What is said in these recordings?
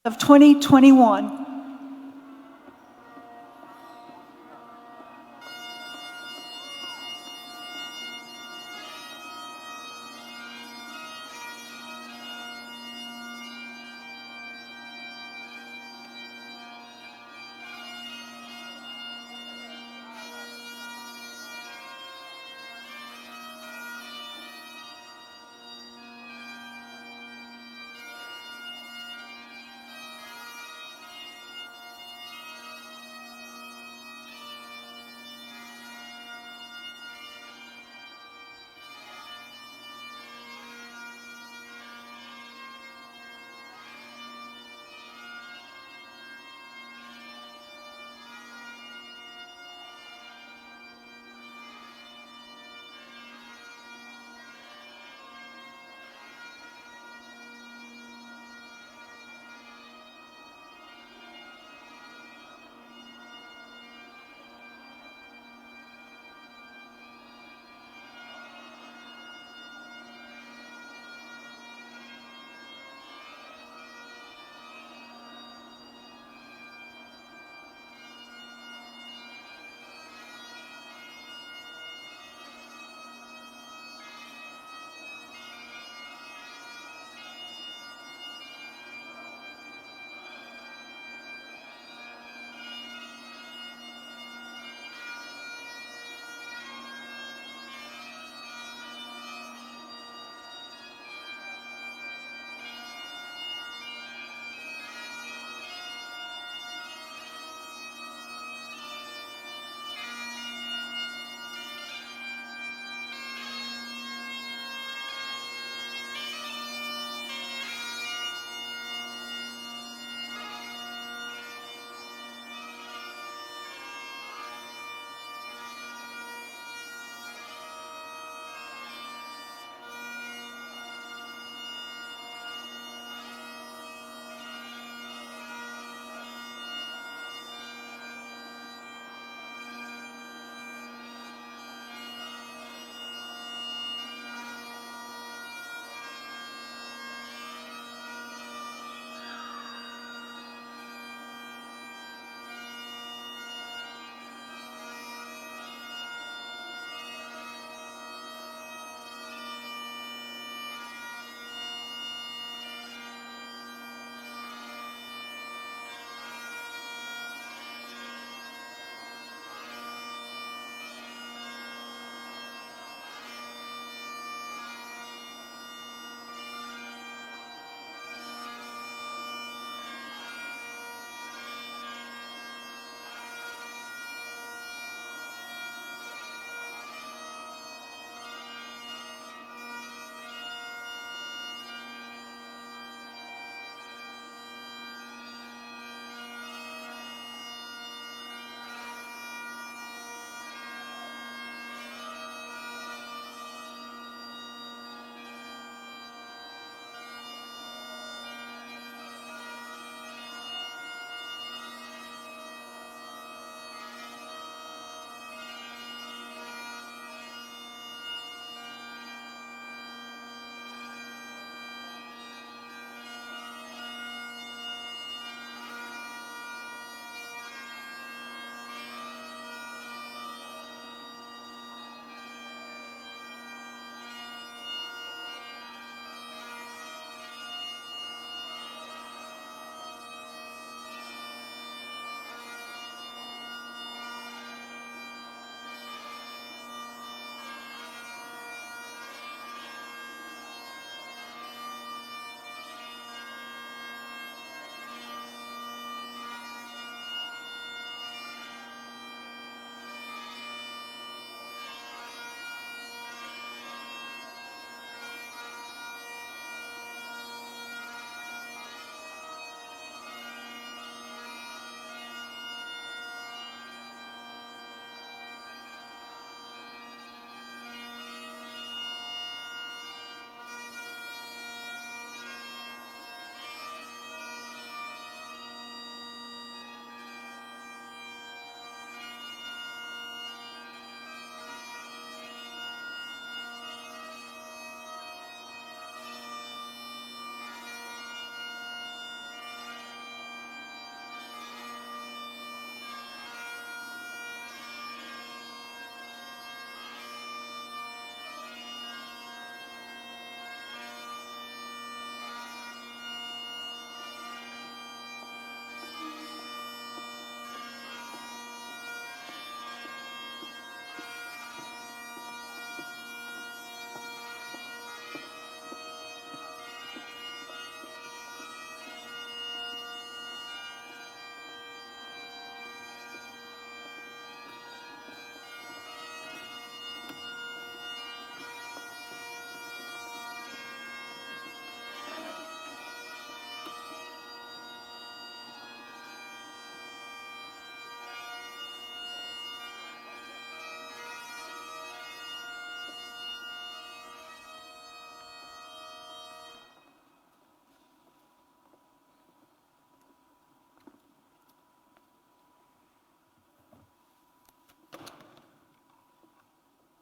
of 2021.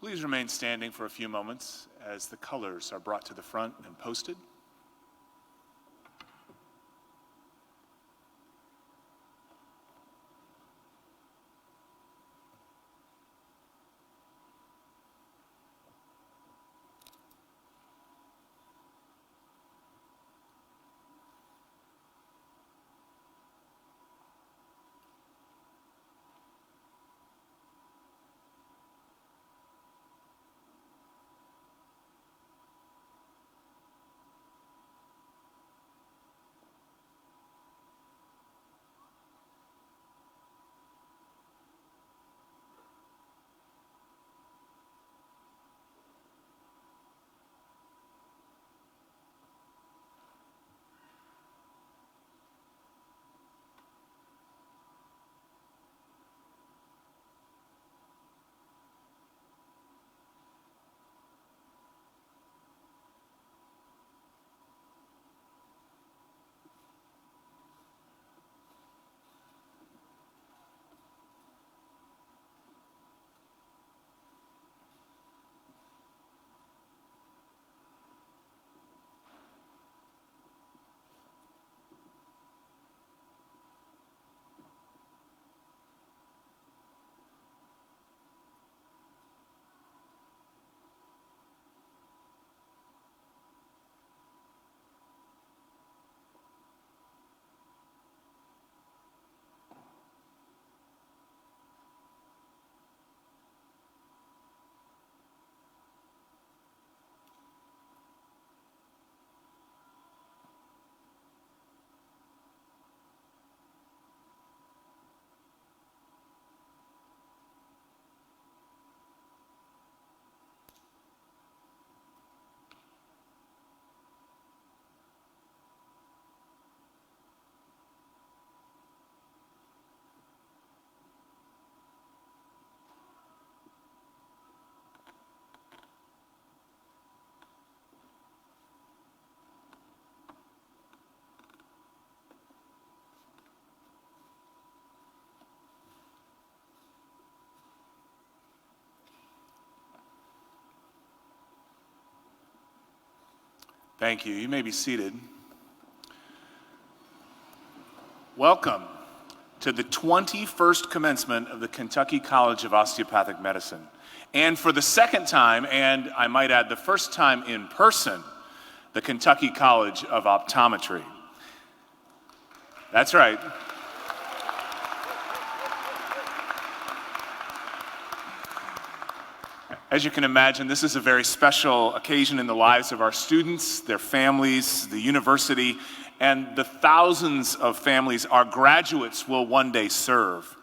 Please remain standing for a few moments as the colors are brought to the front and posted. Thank you. You may be seated. Welcome to the 21st commencement of the Kentucky College of Osteopathic Medicine. And for the second time, and I might add the first time in person, the Kentucky College of Optometry. That's right. As you can imagine, this is a very special occasion in the lives of our students, their families, the university, and the thousands of families our graduates will one day serve.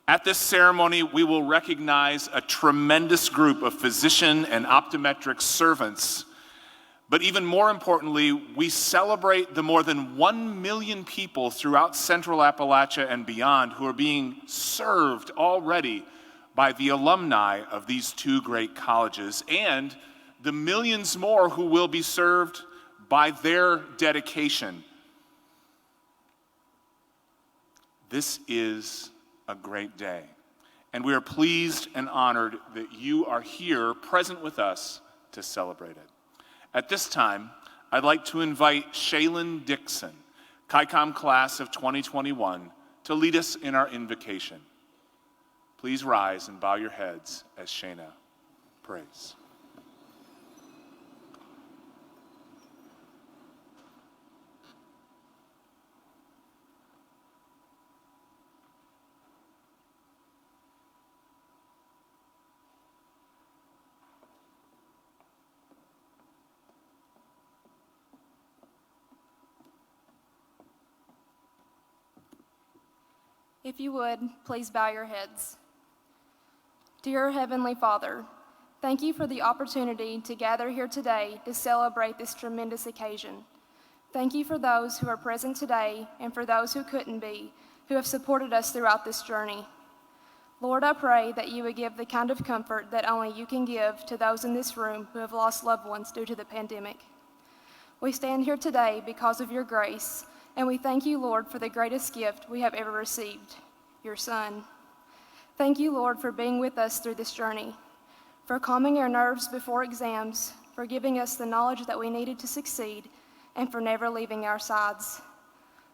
At this ceremony, we will recognize a tremendous group of physician and optometric servants. But even more importantly, we celebrate the more than 1 million people throughout Central Appalachia and beyond who are being served already by the alumni of these two great colleges, and the millions more who will be served by their dedication. This is a great day, and we are pleased and honored that you are here present with us to celebrate it. At this time, I'd like to invite Shaylin Dixon, ChiCom class of 2021, to lead us in our invocation. Please rise and bow your heads as Shayna prays. If you would, please bow your heads. Dear Heavenly Father, thank you for the opportunity to gather here today to celebrate this tremendous occasion. Thank you for those who are present today and for those who couldn't be, who have supported us throughout this journey. Lord, I pray that you would give the kind of comfort that only you can give to those in this room who have lost loved ones due to the pandemic. We stand here today because of your grace, and we thank you, Lord, for the greatest gift we have ever received, your Son. Thank you, Lord, for being with us through this journey. for calming our nerves before exams, for giving us the knowledge that we needed to succeed, and for never leaving our sides.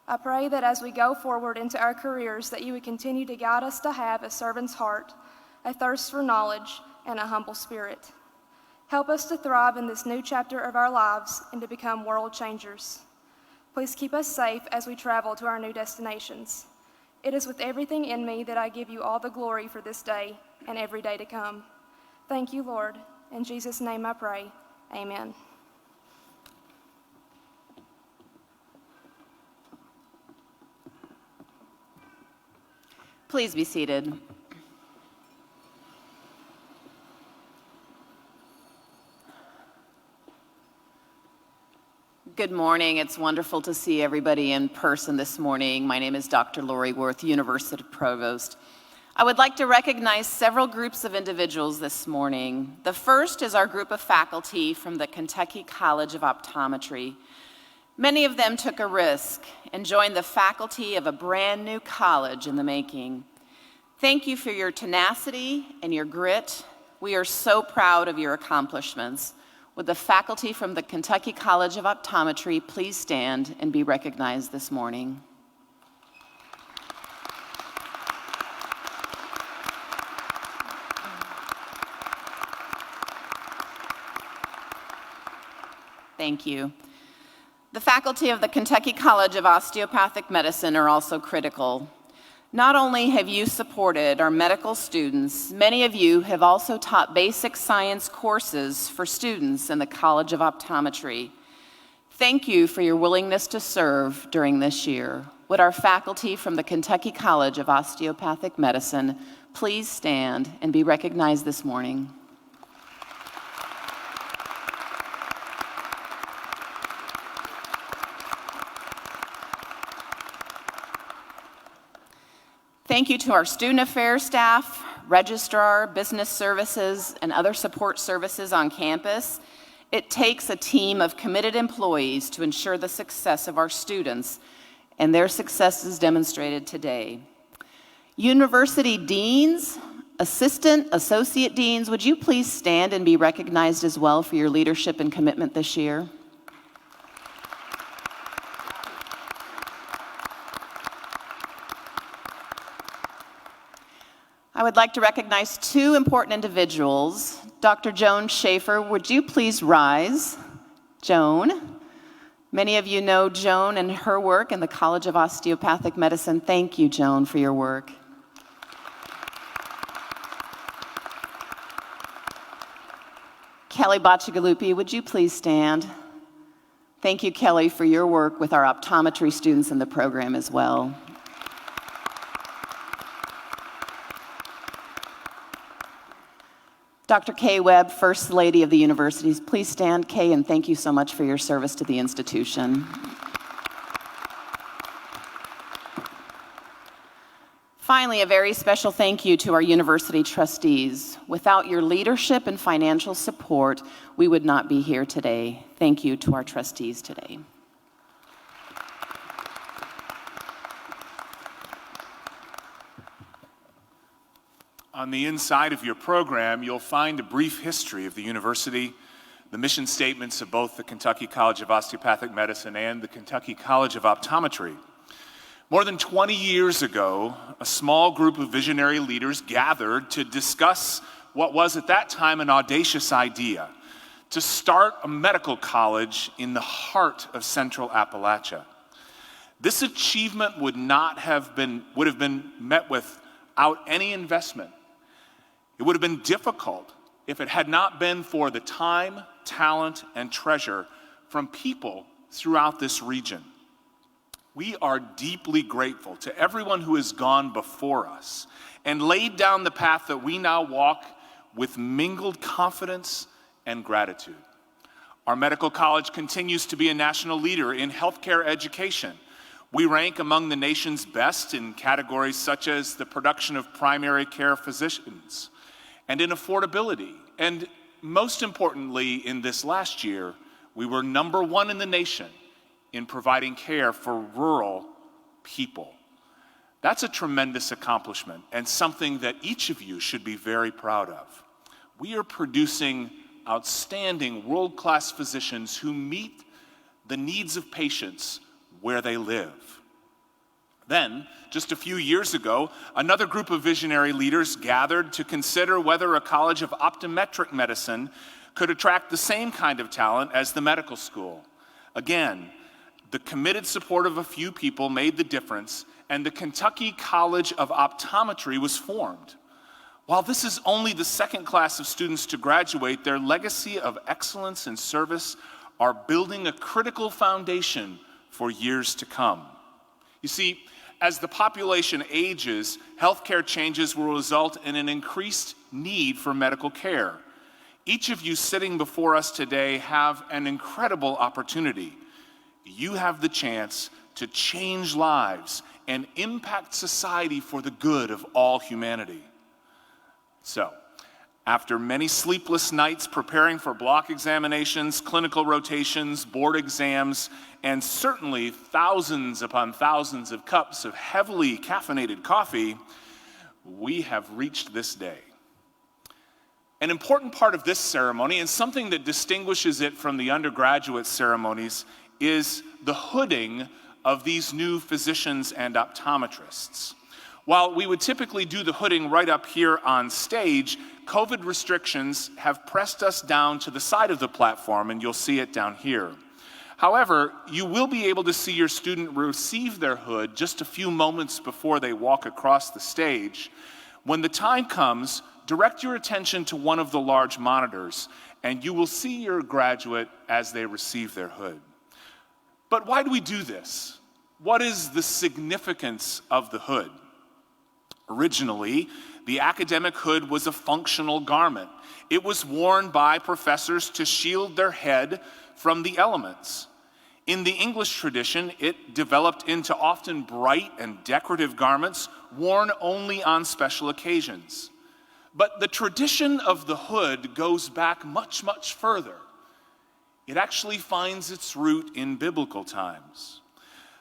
I pray that as we go forward into our careers, that you would continue to guide us to have a servant's heart, a thirst for knowledge, and a humble spirit. Help us to thrive in this new chapter of our lives and to become world changers. Please keep us safe as we travel to our new destinations. It is with everything in me that I give you all the glory for this day and every day to come. Thank you, Lord. In Jesus' name I pray. Amen. Please be seated. Good morning. It's wonderful to see everybody in person this morning. My name is Dr. Lori Worth, University Provost. I would like to recognize several groups of individuals this morning. The first is our group of faculty from the Kentucky College of Optometry. Many of them took a risk and joined the faculty of a brand new college in the making. Thank you for your tenacity and your grit. We are so proud of your accomplishments. Would the faculty from the Kentucky College of Optometry please stand and be recognized this morning? Thank you. The faculty of the Kentucky College of Osteopathic Medicine are also critical. Not only have you supported our medical students, many of you have also taught basic science courses for students in the College of Optometry. Thank you for your willingness to serve during this year. Would our faculty from the Kentucky College of Osteopathic Medicine please stand and be recognized this morning? Thank you to our student affairs staff, registrar, business services, and other support services on campus. It takes a team of committed employees to ensure the success of our students, and their success is demonstrated today. University deans, assistant, associate deans, would you please stand and be recognized as well for your leadership and commitment this year? I would like to recognize two important individuals. Dr. Joan Schaefer, would you please rise? Joan. Many of you know Joan and her work in the College of Osteopathic Medicine. Thank you, Joan, for your work. Kelly Bacigalupi, would you please stand? Thank you, Kelly, for your work with our optometry students in the program as well. Dr. Kay Webb, First Lady of the Universities, please stand, Kay, and thank you so much for your service to the institution. Finally, a very special thank you to our university trustees. Without your leadership and financial support, we would not be here today. Thank you to our trustees today. On the inside of your program, you'll find a brief history of the university, the mission statements of both the Kentucky College of Osteopathic Medicine and the Kentucky College of Optometry. More than 20 years ago, a small group of visionary leaders gathered to discuss what was at that time an audacious idea: to start a medical college in the heart of Central Appalachia. This achievement would have been met without any investment. It would have been difficult if it had not been for the time, talent, and treasure from people throughout this region. We are deeply grateful to everyone who has gone before us and laid down the path that we now walk with mingled confidence and gratitude. Our medical college continues to be a national leader in healthcare education. We rank among the nation's best in categories such as the production of primary care physicians and in affordability. And most importantly, in this last year, we were #1 in the nation in providing care for rural people. That's a tremendous accomplishment and something that each of you should be very proud of. we are producing outstanding world-class physicians who meet the needs of patients where they live. Then, just a few years ago, another group of visionary leaders gathered to consider whether a college of optometric medicine could attract the same kind of talent as the medical school. Again, the committed support of a few people made the difference, and the Kentucky College of Optometry was formed. While this is only the second class of students to graduate, their legacy of excellence and service are building a critical foundation for years to come. You see, as the population ages, healthcare changes will result in an increased need for medical care. Each of you sitting before us today have an incredible opportunity. You have the chance to change lives and impact society for the good of all humanity. So, after many sleepless nights preparing for block examinations, clinical rotations, board exams, and certainly thousands upon thousands of cups of heavily caffeinated coffee, we have reached this day. An important part of this ceremony, and something that distinguishes it from the undergraduate ceremonies, is the hooding of these new physicians and optometrists. While we would typically do the hooding right up here on stage, COVID restrictions have pressed us down to the side of the platform, and you'll see it down here. However, you will be able to see your student receive their hood just a few moments before they walk across the stage. When the time comes, direct your attention to one of the large monitors, and you will see your graduate as they receive their hood. But why do we do this? What is the significance of the hood? Originally, the academic hood was a functional garment. It was worn by professors to shield their head from the elements. In the English tradition, it developed into often bright and decorative garments worn only on special occasions. But the tradition of the hood goes back much, much further. It actually finds its root in biblical times.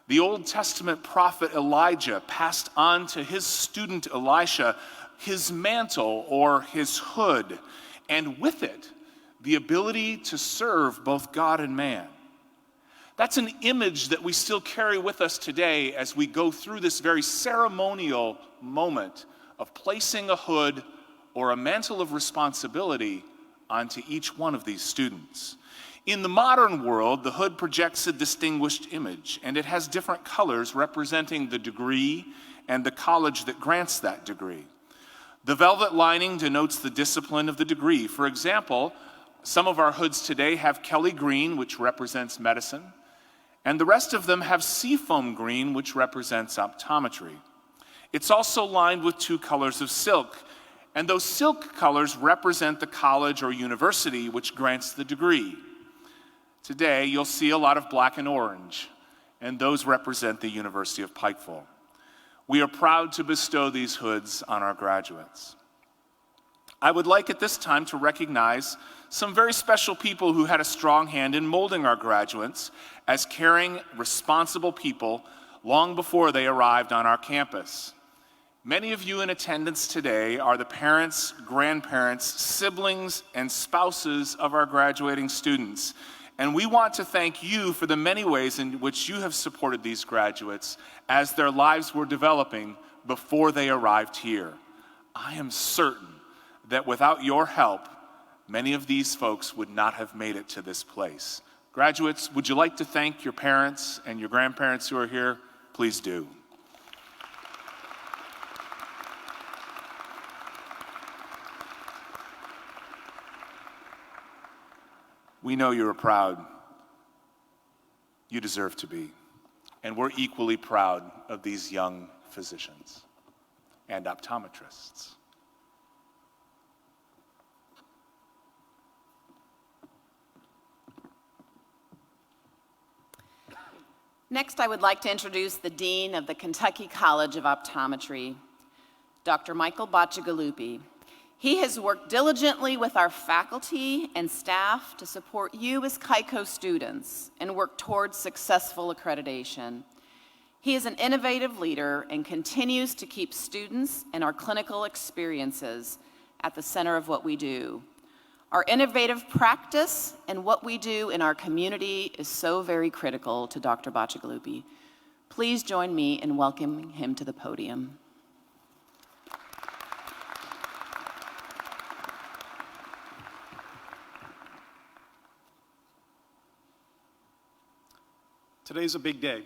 The Old Testament prophet Elijah passed on to his student Elisha his mantle or his hood, and with it, the ability to serve both God and man. That's an image that we still carry with us today as we go through this very ceremonial moment of placing a hood or a mantle of responsibility onto each one of these students. In the modern world, the hood projects a distinguished image, and it has different colors representing the degree and the college that grants that degree. The velvet lining denotes the discipline of the degree. For example, some of our hoods today have Kelly green, which represents medicine, and the rest of them have seafoam green, which represents optometry. It's also lined with two colors of silk, and those silk colors represent the college or university which grants the degree. Today, you'll see a lot of black and orange, and those represent the University of Pikeville. We are proud to bestow these hoods on our graduates. I would like at this time to recognize some very special people who had a strong hand in molding our graduates as caring, responsible people long before they arrived on our campus. Many of you in attendance today are the parents, grandparents, siblings, and spouses of our graduating students. And we want to thank you for the many ways in which you have supported these graduates as their lives were developing before they arrived here. I am certain that without your help, many of these folks would not have made it to this place. Graduates, would you like to thank your parents and your grandparents who are here? Please do. We know you are proud. You deserve to be. And we're equally proud of these young physicians and optometrists. Next, I would like to introduce the Dean of the Kentucky College of Optometry, Dr. Michael Bacigalupi. He has worked diligently with our faculty and staff to support you as KICO students and work towards successful accreditation. He is an innovative leader and continues to keep students and our clinical experiences at the center of what we do. Our innovative practice and what we do in our community is so very critical to Dr. Bacigalupi. Please join me in welcoming him to the podium. Today's a big day.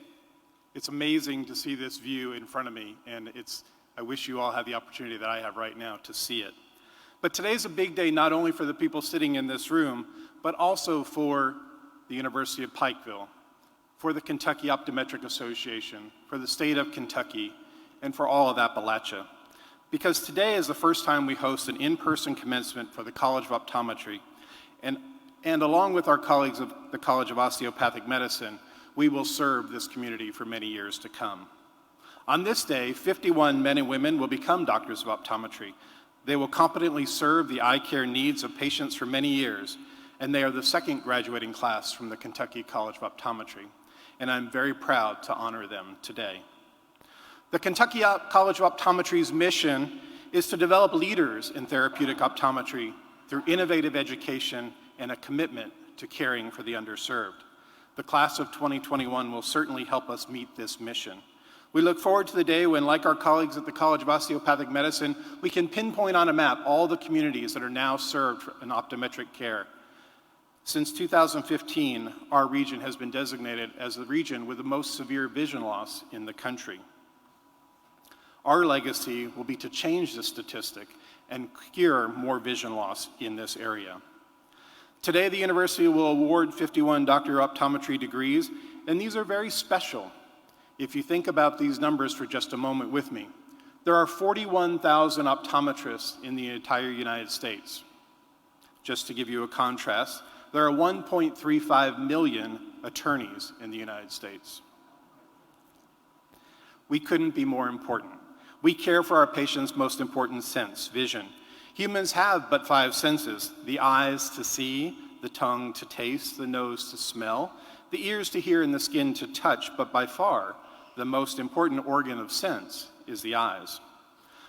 It's amazing to see this view in front of me, and I wish you all had the opportunity that I have right now to see it. But today's a big day not only for the people sitting in this room, but also for the University of Pikeville, for the Kentucky Optometric Association, for the state of Kentucky, and for all of Appalachia. Because today is the first time we host an in-person commencement for the College of Optometry. And along with our colleagues of the College of Osteopathic Medicine, we will serve this community for many years to come. On this day, 51 men and women will become doctors of optometry. They will competently serve the eye care needs of patients for many years, and they are the second graduating class from the Kentucky College of Optometry, and I'm very proud to honor them today. The Kentucky College of Optometry's mission is to develop leaders in therapeutic optometry through innovative education and a commitment to caring for the underserved. The class of 2021 will certainly help us meet this mission. We look forward to the day when, like our colleagues at the College of Osteopathic Medicine, we can pinpoint on a map all the communities that are now served in optometric care. Since 2015, our region has been designated as the region with the most severe vision loss in the country. Our legacy will be to change this statistic and cure more vision loss in this area. Today, the university will award 51 Doctor of Optometry degrees, and these are very special. If you think about these numbers for just a moment with me, there are 41,000 optometrists in the entire United States. Just to give you a contrast, there are 1.35 million attorneys in the United States. We couldn't be more important. We care for our patients' most important sense, vision. Humans have but 5 senses: the eyes to see, the tongue to taste, the nose to smell, the ears to hear, and the skin to touch, but by far, the most important organ of sense is the eyes.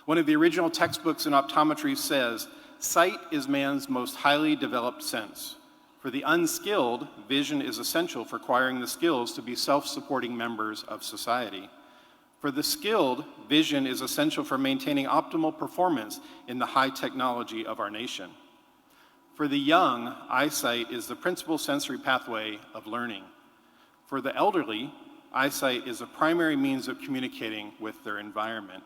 One of the original textbooks in optometry says, "Sight is man's most highly developed sense. For the unskilled, vision is essential for acquiring the skills to be self-supporting members of society. For the skilled, vision is essential for maintaining optimal performance in the high technology of our nation. For the young, eyesight is the principal sensory pathway of learning. For the elderly, eyesight is a primary means of communicating with their environment.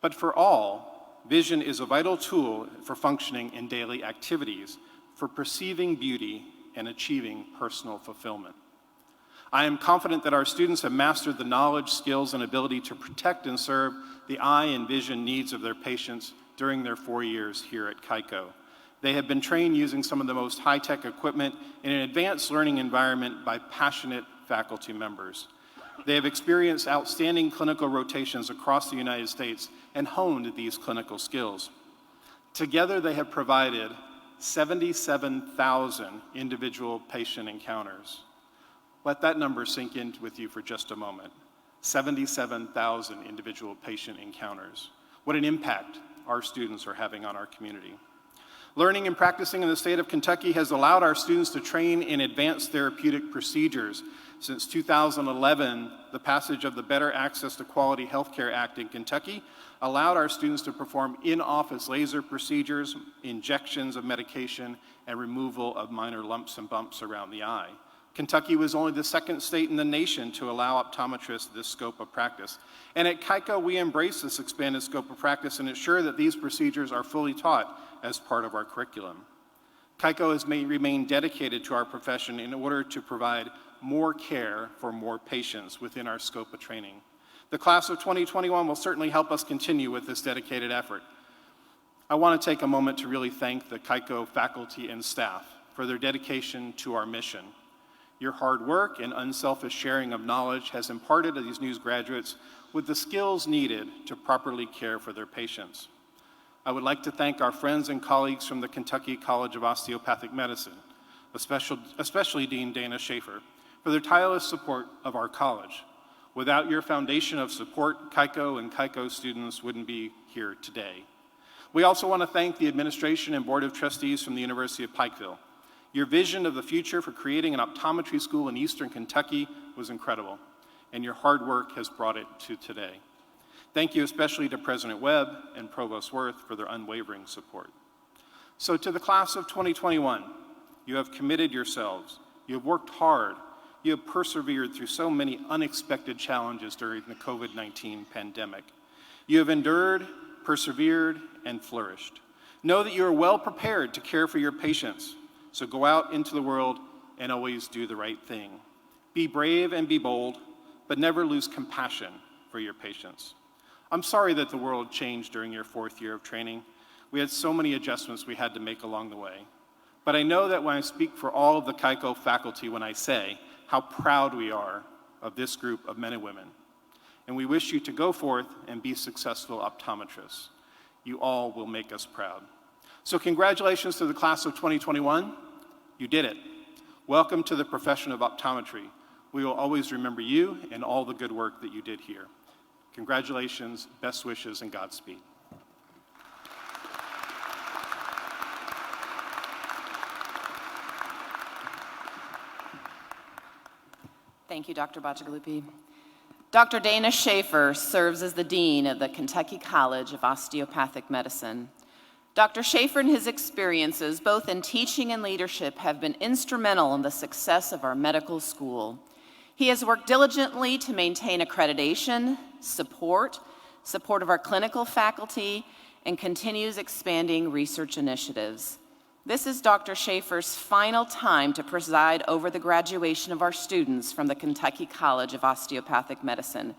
But for all, vision is a vital tool for functioning in daily activities, for perceiving beauty and achieving personal fulfillment." I am confident that our students have mastered the knowledge, skills, and ability to protect and serve the eye and vision needs of their patients during their 4 years here at KICO. They have been trained using some of the most high-tech equipment in an advanced learning environment by passionate faculty members. They have experienced outstanding clinical rotations across the United States and honed these clinical skills. Together, they have provided 77,000 individual patient encounters. Let that number sink in with you for just a moment. 77,000 individual patient encounters. What an impact our students are having on our community. Learning and practicing in the state of Kentucky has allowed our students to train in advanced therapeutic procedures. Since 2011, the passage of the Better Access to Quality Healthcare Act in Kentucky allowed our students to perform in-office laser procedures, injections of medication, and removal of minor lumps and bumps around the eye. Kentucky was only the second state in the nation to allow optometrists this scope of practice. And at KICO, we embrace this expanded scope of practice and ensure that these procedures are fully taught as part of our curriculum. KICO has remained dedicated to our profession in order to provide more care for more patients within our scope of training. The class of 2021 will certainly help us continue with this dedicated effort. I want to take a moment to really thank the KICO faculty and staff for their dedication to our mission. Your hard work and unselfish sharing of knowledge has imparted to these new graduates with the skills needed to properly care for their patients. I would like to thank our friends and colleagues from the Kentucky College of Osteopathic Medicine, especially Dean Dana Schaefer, for their tireless support of our college. Without your foundation of support, KICO and KICO students wouldn't be here today. We also want to thank the administration and Board of Trustees from the University of Pikeville. Your vision of the future for creating an optometry school in Eastern Kentucky was incredible, and your hard work has brought it to today. Thank you especially to President Webb and Provost Worth for their unwavering support. So to the class of 2021, you have committed yourselves, you have worked hard, you have persevered through so many unexpected challenges during the COVID-19 pandemic. You have endured, persevered, and flourished. Know that you are well prepared to care for your patients, so go out into the world and always do the right thing. Be brave and be bold, but never lose compassion for your patients. I'm sorry that the world changed during your 4th year of training. We had so many adjustments we had to make along the way. But I know that when I speak for all of the KYCO faculty when I say how proud we are of this group of men and women. And we wish you to go forth and be successful optometrists. You all will make us proud. So congratulations to the class of 2021. You did it. Welcome to the profession of optometry. We will always remember you and all the good work that you did here. Congratulations, best wishes, and Godspeed. Thank you, Dr. Bacigalupi. Dr. Dana Schaefer serves as the Dean of the Kentucky College of Osteopathic Medicine. Dr. Schaefer and his experiences, both in teaching and leadership, have been instrumental in the success of our medical school. He has worked diligently to maintain accreditation, support of our clinical faculty, and continues expanding research initiatives. This is Dr. Schaefer's final time to preside over the graduation of our students from the Kentucky College of Osteopathic Medicine,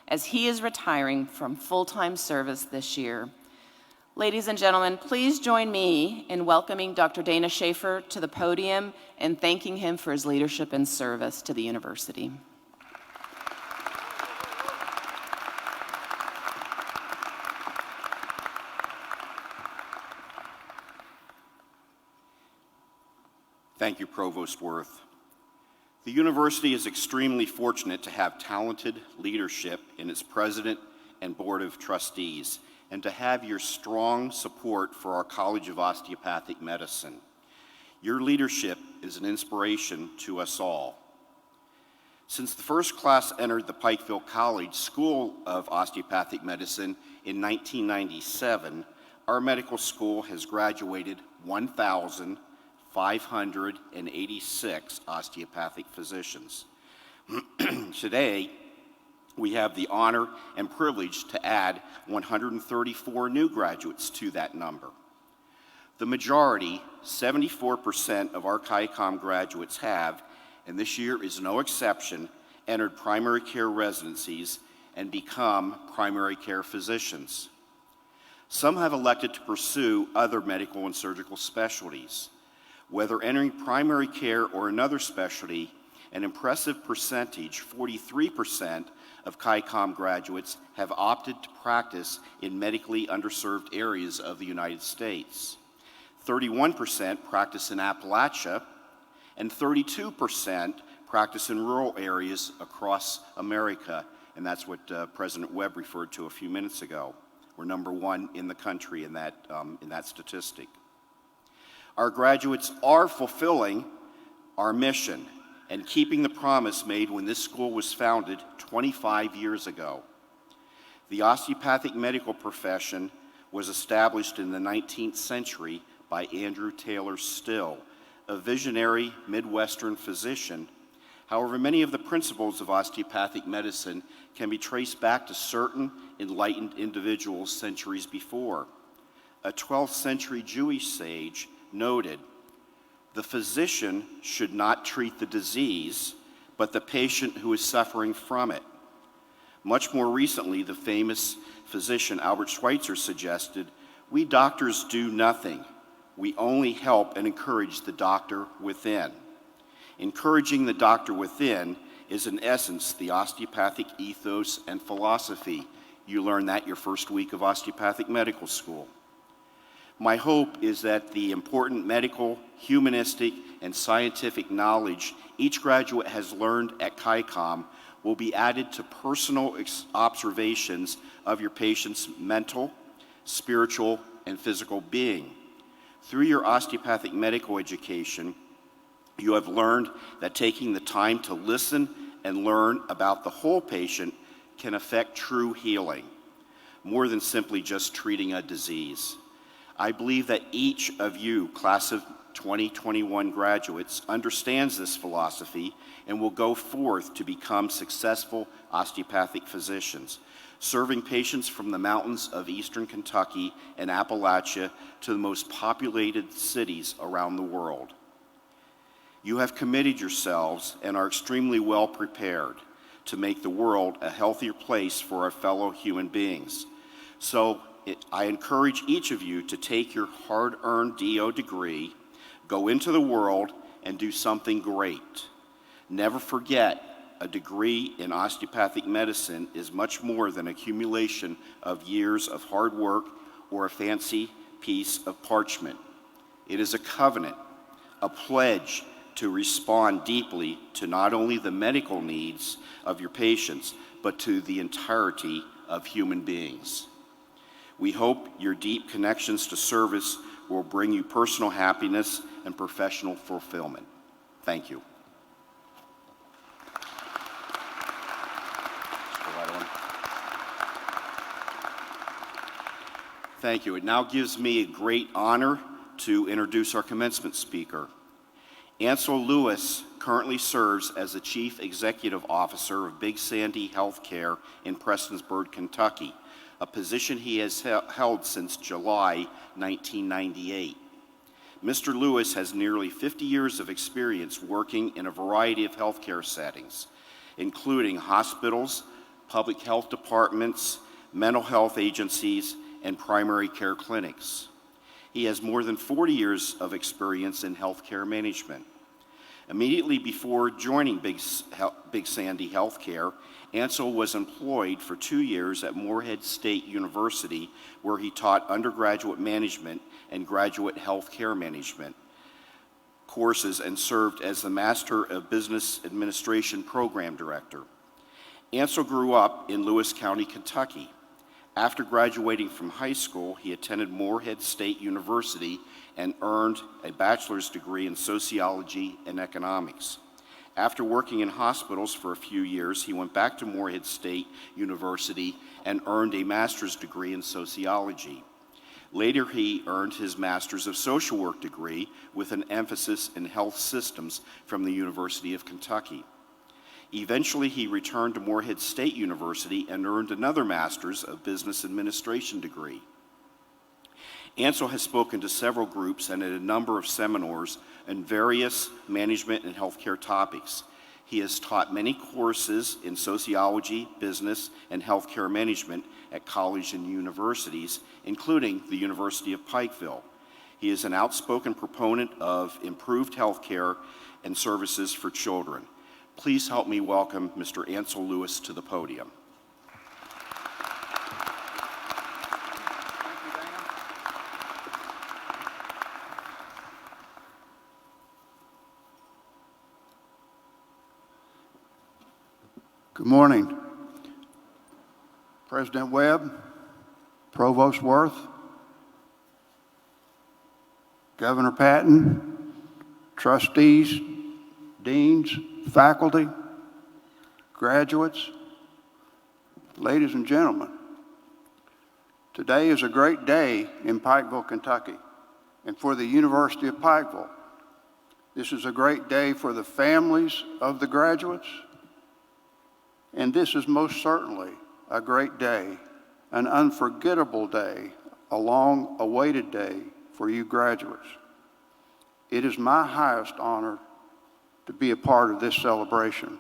as he is retiring from full-time service this year. Ladies and gentlemen, please join me in welcoming Dr. Dana Schaefer to the podium and thanking him for his leadership and service to the university. Thank you, Provost Worth. The university is extremely fortunate to have talented leadership in its president and board of trustees, and to have your strong support for our College of Osteopathic Medicine. Your leadership is an inspiration to us all. Since the first class entered the Pikeville College School of Osteopathic Medicine in 1997, our medical school has graduated 1,586 osteopathic physicians. Today, we have the honor and privilege to add 134 new graduates to that number. The majority, 74% of our KYCOM graduates have, and this year is no exception, entered primary care residencies and become primary care physicians. Some have elected to pursue other medical and surgical specialties. Whether entering primary care or another specialty, an impressive percentage, 43% of KYCOM graduates have opted to practice in medically underserved areas of the United States. 31% practice in Appalachia, and 32% practice in rural areas across America, and that's what President Webb referred to a few minutes ago. We're number one in the country in that statistic. Our graduates are fulfilling our mission and keeping the promise made when this school was founded 25 years ago. The osteopathic medical profession was established in the 19th century by Andrew Taylor Still, a visionary Midwestern physician. However, many of the principles of osteopathic medicine can be traced back to certain enlightened individuals centuries before. A 12th century Jewish sage noted, "The physician should not treat the disease, but the patient who is suffering from it." Much more recently, the famous physician Albert Schweitzer suggested, "We doctors do nothing. We only help and encourage the doctor within." Encouraging the doctor within is in essence the osteopathic ethos and philosophy. You learned that your first week of osteopathic medical school. My hope is that the important medical, humanistic, and scientific knowledge each graduate has learned at KYCOM will be added to personal observations of your patient's mental, spiritual, and physical being. Through your osteopathic medical education, you have learned that taking the time to listen and learn about the whole patient can affect true healing, more than simply just treating a disease. I believe that each of you, class of 2021 graduates, understands this philosophy and will go forth to become successful osteopathic physicians, serving patients from the mountains of eastern Kentucky and Appalachia to the most populated cities around the world. You have committed yourselves and are extremely well prepared to make the world a healthier place for our fellow human beings. So I encourage each of you to take your hard-earned DO degree, go into the world, and do something great. Never forget, a degree in osteopathic medicine is much more than accumulation of years of hard work or a fancy piece of parchment. It is a covenant, a pledge to respond deeply to not only the medical needs of your patients, but to the entirety of human beings. We hope your deep connections to service will bring you personal happiness and professional fulfillment. Thank you. Thank you. It now gives me a great honor to introduce our commencement speaker. Ansel Lewis currently serves as the Chief Executive Officer of Big Sandy Healthcare in Prestonsburg, Kentucky, a position he has held since July 1998. Mr. Lewis has nearly 50 years of experience working in a variety of healthcare settings, including hospitals, public health departments, mental health agencies, and primary care clinics. He has more than 40 years of experience in healthcare management. Immediately before joining Big Sandy Healthcare, Ansel was employed for 2 years at Morehead State University, where he taught undergraduate management and graduate healthcare management courses and served as the Master of Business Administration Program Director. Ansel grew up in Lewis County, Kentucky. After graduating from high school, he attended Morehead State University and earned a bachelor's degree in sociology and economics. After working in hospitals for a few years, he went back to Morehead State University and earned a master's degree in sociology. Later, he earned his Master's of Social Work degree with an emphasis in health systems from the University of Kentucky. Eventually, he returned to Morehead State University and earned another Master's of Business Administration degree. Ansel has spoken to several groups and at a number of seminars on various management and healthcare topics. He has taught many courses in sociology, business, and healthcare management at colleges and universities, including the University of Pikeville. He is an outspoken proponent of improved healthcare and services for children. Please help me welcome Mr. Ansel Lewis to the podium. Good morning. President Webb, Provost Worth, Governor Patton, trustees, deans, faculty, graduates, ladies and gentlemen. Today is a great day in Pikeville, Kentucky, and for the University of Pikeville. This is a great day for the families of the graduates, and this is most certainly a great day, an unforgettable day, a long-awaited day for you graduates. It is my highest honor to be a part of this celebration.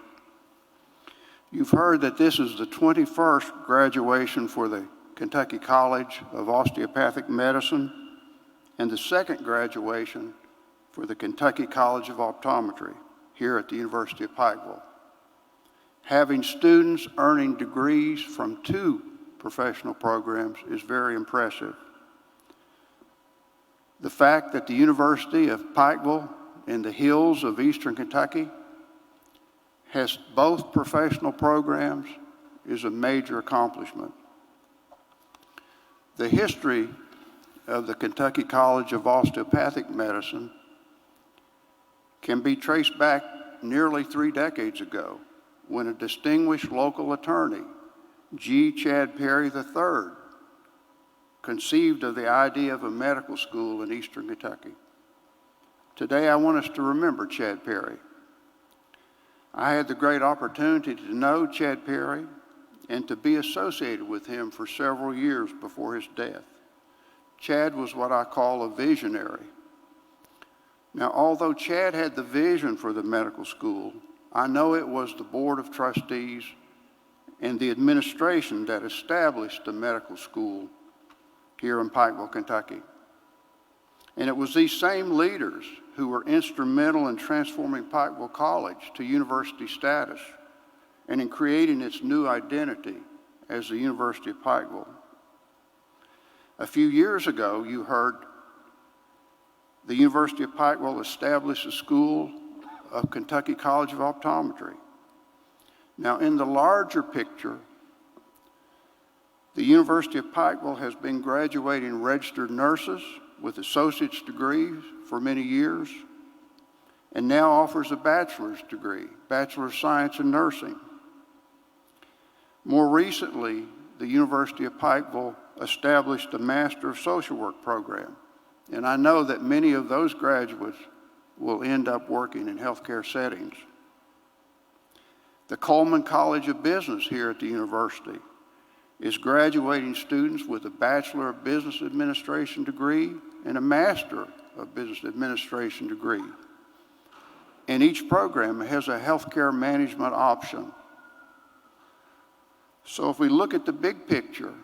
You've heard that this is the 21st graduation for the Kentucky College of Osteopathic Medicine and the second graduation for the Kentucky College of Optometry here at the University of Pikeville. Having students earning degrees from 2 professional programs is very impressive. The fact that the University of Pikeville in the hills of eastern Kentucky has both professional programs is a major accomplishment. The history of the Kentucky College of Osteopathic Medicine can be traced back nearly 3 decades ago when a distinguished local attorney, G. Chad Perry III, conceived of the idea of a medical school in Eastern Kentucky. Today, I want us to remember Chad Perry. I had the great opportunity to know Chad Perry and to be associated with him for several years before his death. Chad was what I call a visionary. Now, although Chad had the vision for the medical school, I know it was the Board of Trustees and the administration that established the medical school here in Pikeville, Kentucky. And it was these same leaders who were instrumental in transforming Pikeville College to university status and in creating its new identity as the University of Pikeville. A few years ago, you heard the University of Pikeville establish a school of Kentucky College of Optometry. Now, in the larger picture, the University of Pikeville has been graduating registered nurses with associate's degrees for many years, and now offers a bachelor's degree, Bachelor of Science in Nursing. More recently, the University of Pikeville established a Master of Social Work program, and I know that many of those graduates will end up working in healthcare settings. The Coleman College of Business here at the university is graduating students with a Bachelor of Business Administration degree and a Master of Business Administration degree. And each program has a healthcare management option. So if we look at the big picture,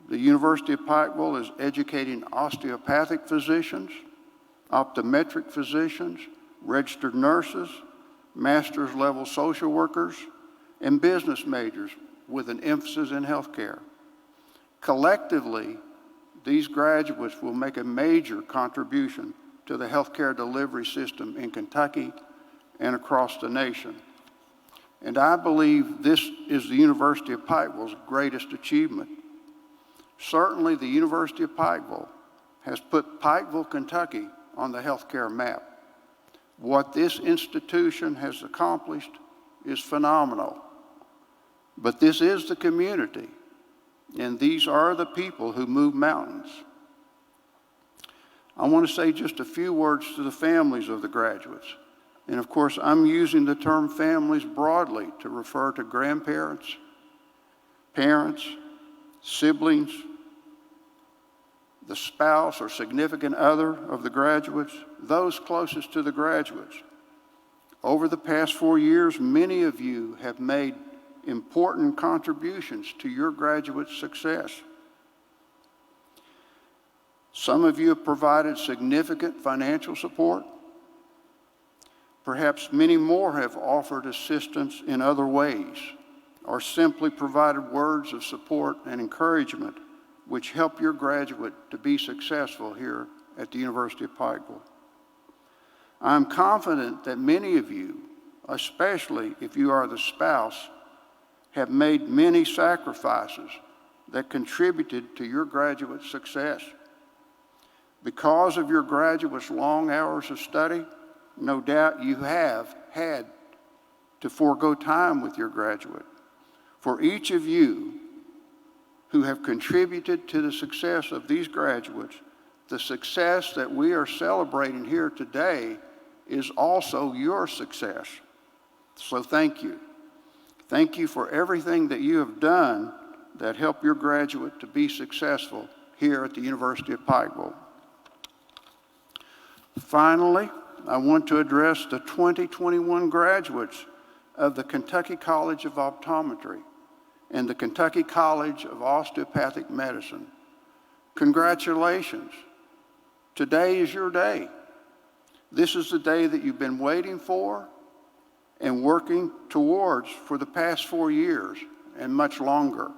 the University of Pikeville is educating osteopathic physicians, optometric physicians, registered nurses, master's level social workers, and business majors with an emphasis in healthcare. Collectively, these graduates will make a major contribution to the healthcare delivery system in Kentucky and across the nation. And I believe this is the University of Pikeville's greatest achievement. Certainly, the University of Pikeville has put Pikeville, Kentucky on the healthcare map. What this institution has accomplished is phenomenal. But this is the community, and these are the people who move mountains. I want to say just a few words to the families of the graduates. And of course, I'm using the term families broadly to refer to grandparents, parents, siblings, the spouse or significant other of the graduates, those closest to the graduates. Over the past 4 years, many of you have made important contributions to your graduate success. Some of you have provided significant financial support. Perhaps many more have offered assistance in other ways, or simply provided words of support and encouragement which help your graduate to be successful here at the University of Pikeville. I'm confident that many of you, especially if you are the spouse, have made many sacrifices that contributed to your graduate success. Because of your graduates' long hours of study, no doubt you have had to forego time with your graduate. For each of you who have contributed to the success of these graduates, the success that we are celebrating here today is also your success. So thank you. Thank you for everything that you have done that helped your graduate to be successful here at the University of Pikeville. Finally, I want to address the 2021 graduates of the Kentucky College of Optometry and the Kentucky College of Osteopathic Medicine. Congratulations. Today is your day. This is the day that you've been waiting for and working towards for the past 4 years and much longer.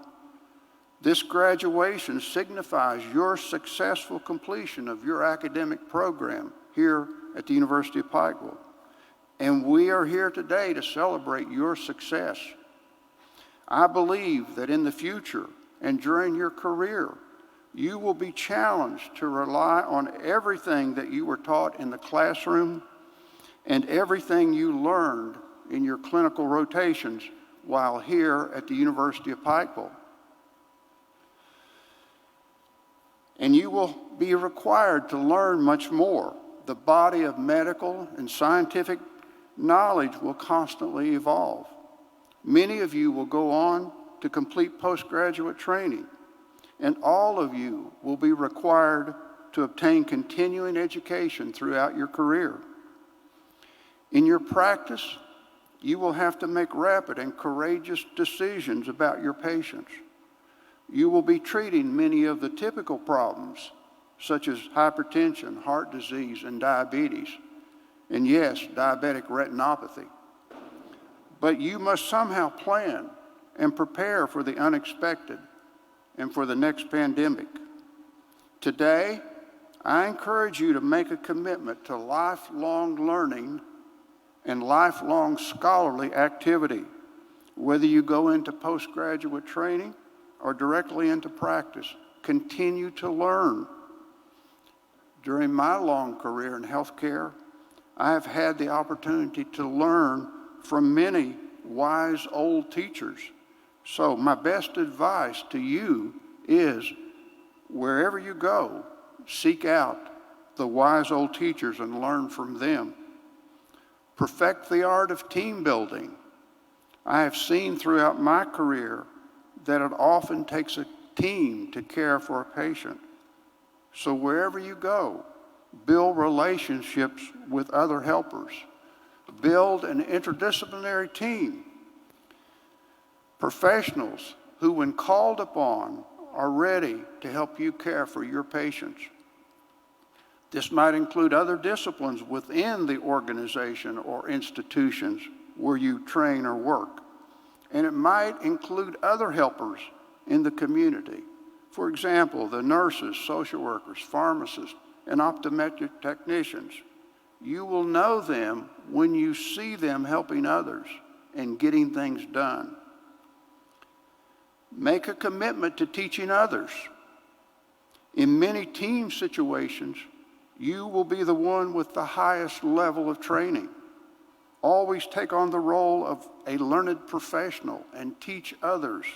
This graduation signifies your successful completion of your academic program here at the University of Pikeville. And we are here today to celebrate your success. I believe that in the future and during your career, You will be challenged to rely on everything that you were taught in the classroom and everything you learned in your clinical rotations while here at the University of Pikeville. And you will be required to learn much more. The body of medical and scientific knowledge will constantly evolve. Many of you will go on to complete postgraduate training, and all of you will be required to obtain continuing education throughout your career. In your practice, you will have to make rapid and courageous decisions about your patients. You will be treating many of the typical problems, such as hypertension, heart disease, and diabetes, and yes, diabetic retinopathy. But you must somehow plan and prepare for the unexpected and for the next pandemic. Today, I encourage you to make a commitment to lifelong learning and lifelong scholarly activity, whether you go into postgraduate training or directly into practice. Continue to learn. During my long career in healthcare, I have had the opportunity to learn from many wise old teachers. So my best advice to you is, wherever you go, seek out the wise old teachers and learn from them. Perfect the art of team building. I have seen throughout my career that it often takes a team to care for a patient. So wherever you go, build relationships with other helpers. Build an interdisciplinary team. Professionals who, when called upon, are ready to help you care for your patients. This might include other disciplines within the organization or institutions where you train or work. And it might include other helpers in the community. For example, the nurses, social workers, pharmacists, and optometric technicians. You will know them when you see them helping others and getting things done. Make a commitment to teaching others. In many team situations, you will be the one with the highest level of training. Always take on the role of a learned professional and teach others.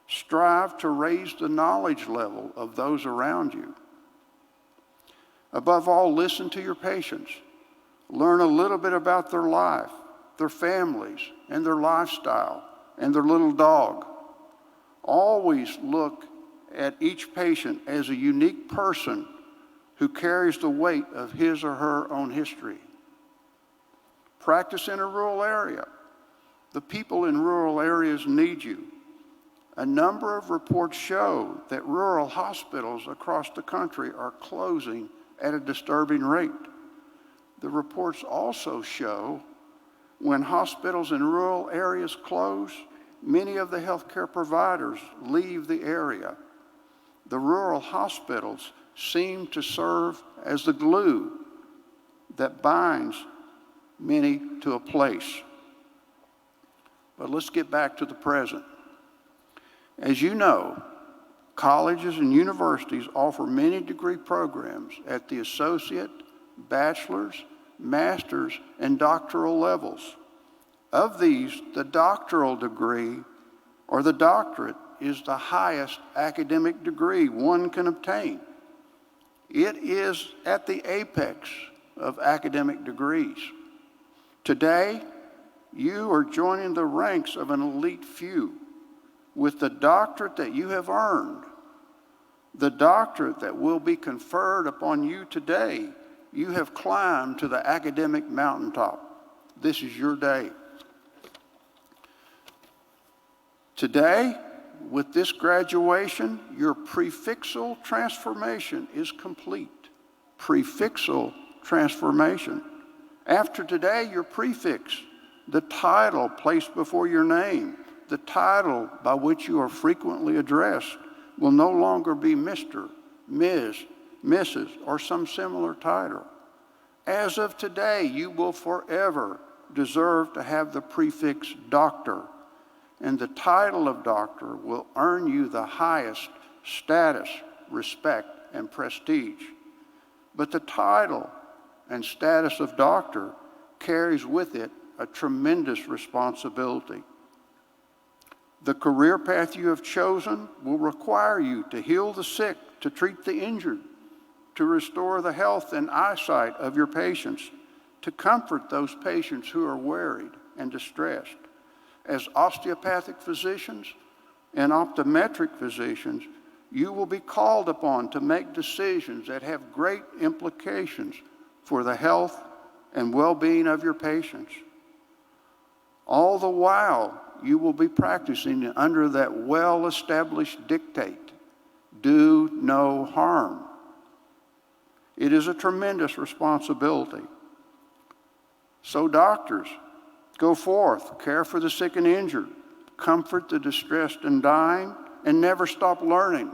Strive to raise the knowledge level of those around you. Above all, listen to your patients. Learn a little bit about their life, their families, and their lifestyle, and their little dog. Always look at each patient as a unique person who carries the weight of his or her own history. Practice in a rural area. The people in rural areas need you. A number of reports show that rural hospitals across the country are closing at a disturbing rate. The reports also show when hospitals in rural areas close, many of the healthcare providers leave the area. The rural hospitals seem to serve as the glue that binds many to a place. But let's get back to the present. As you know, colleges and universities offer many degree programs at the associate, bachelor's, master's, and doctoral levels. Of these, the doctoral degree or the doctorate is the highest academic degree one can obtain. It is at the apex of academic degrees. Today, you are joining the ranks of an elite few. With the doctorate that you have earned, the doctorate that will be conferred upon you today, you have climbed to the academic mountaintop. This is your day. Today, with this graduation, your prefixal transformation is complete. Prefixal transformation. After today, your prefix, the title placed before your name, the title by which you are frequently addressed, will no longer be Mr., Ms., Mrs., or some similar title. As of today, you will forever deserve to have the prefix doctor, and the title of doctor will earn you the highest status, respect, and prestige. But the title and status of doctor carries with it a tremendous responsibility. The career path you have chosen will require you to heal the sick, to treat the injured, to restore the health and eyesight of your patients, to comfort those patients who are worried and distressed. As osteopathic physicians and optometric physicians, you will be called upon to make decisions that have great implications for the health and well-being of your patients. All the while, you will be practicing under that well-established dictate, do no harm. It is a tremendous responsibility. So doctors, go forth, care for the sick and injured, comfort the distressed and dying, and never stop learning.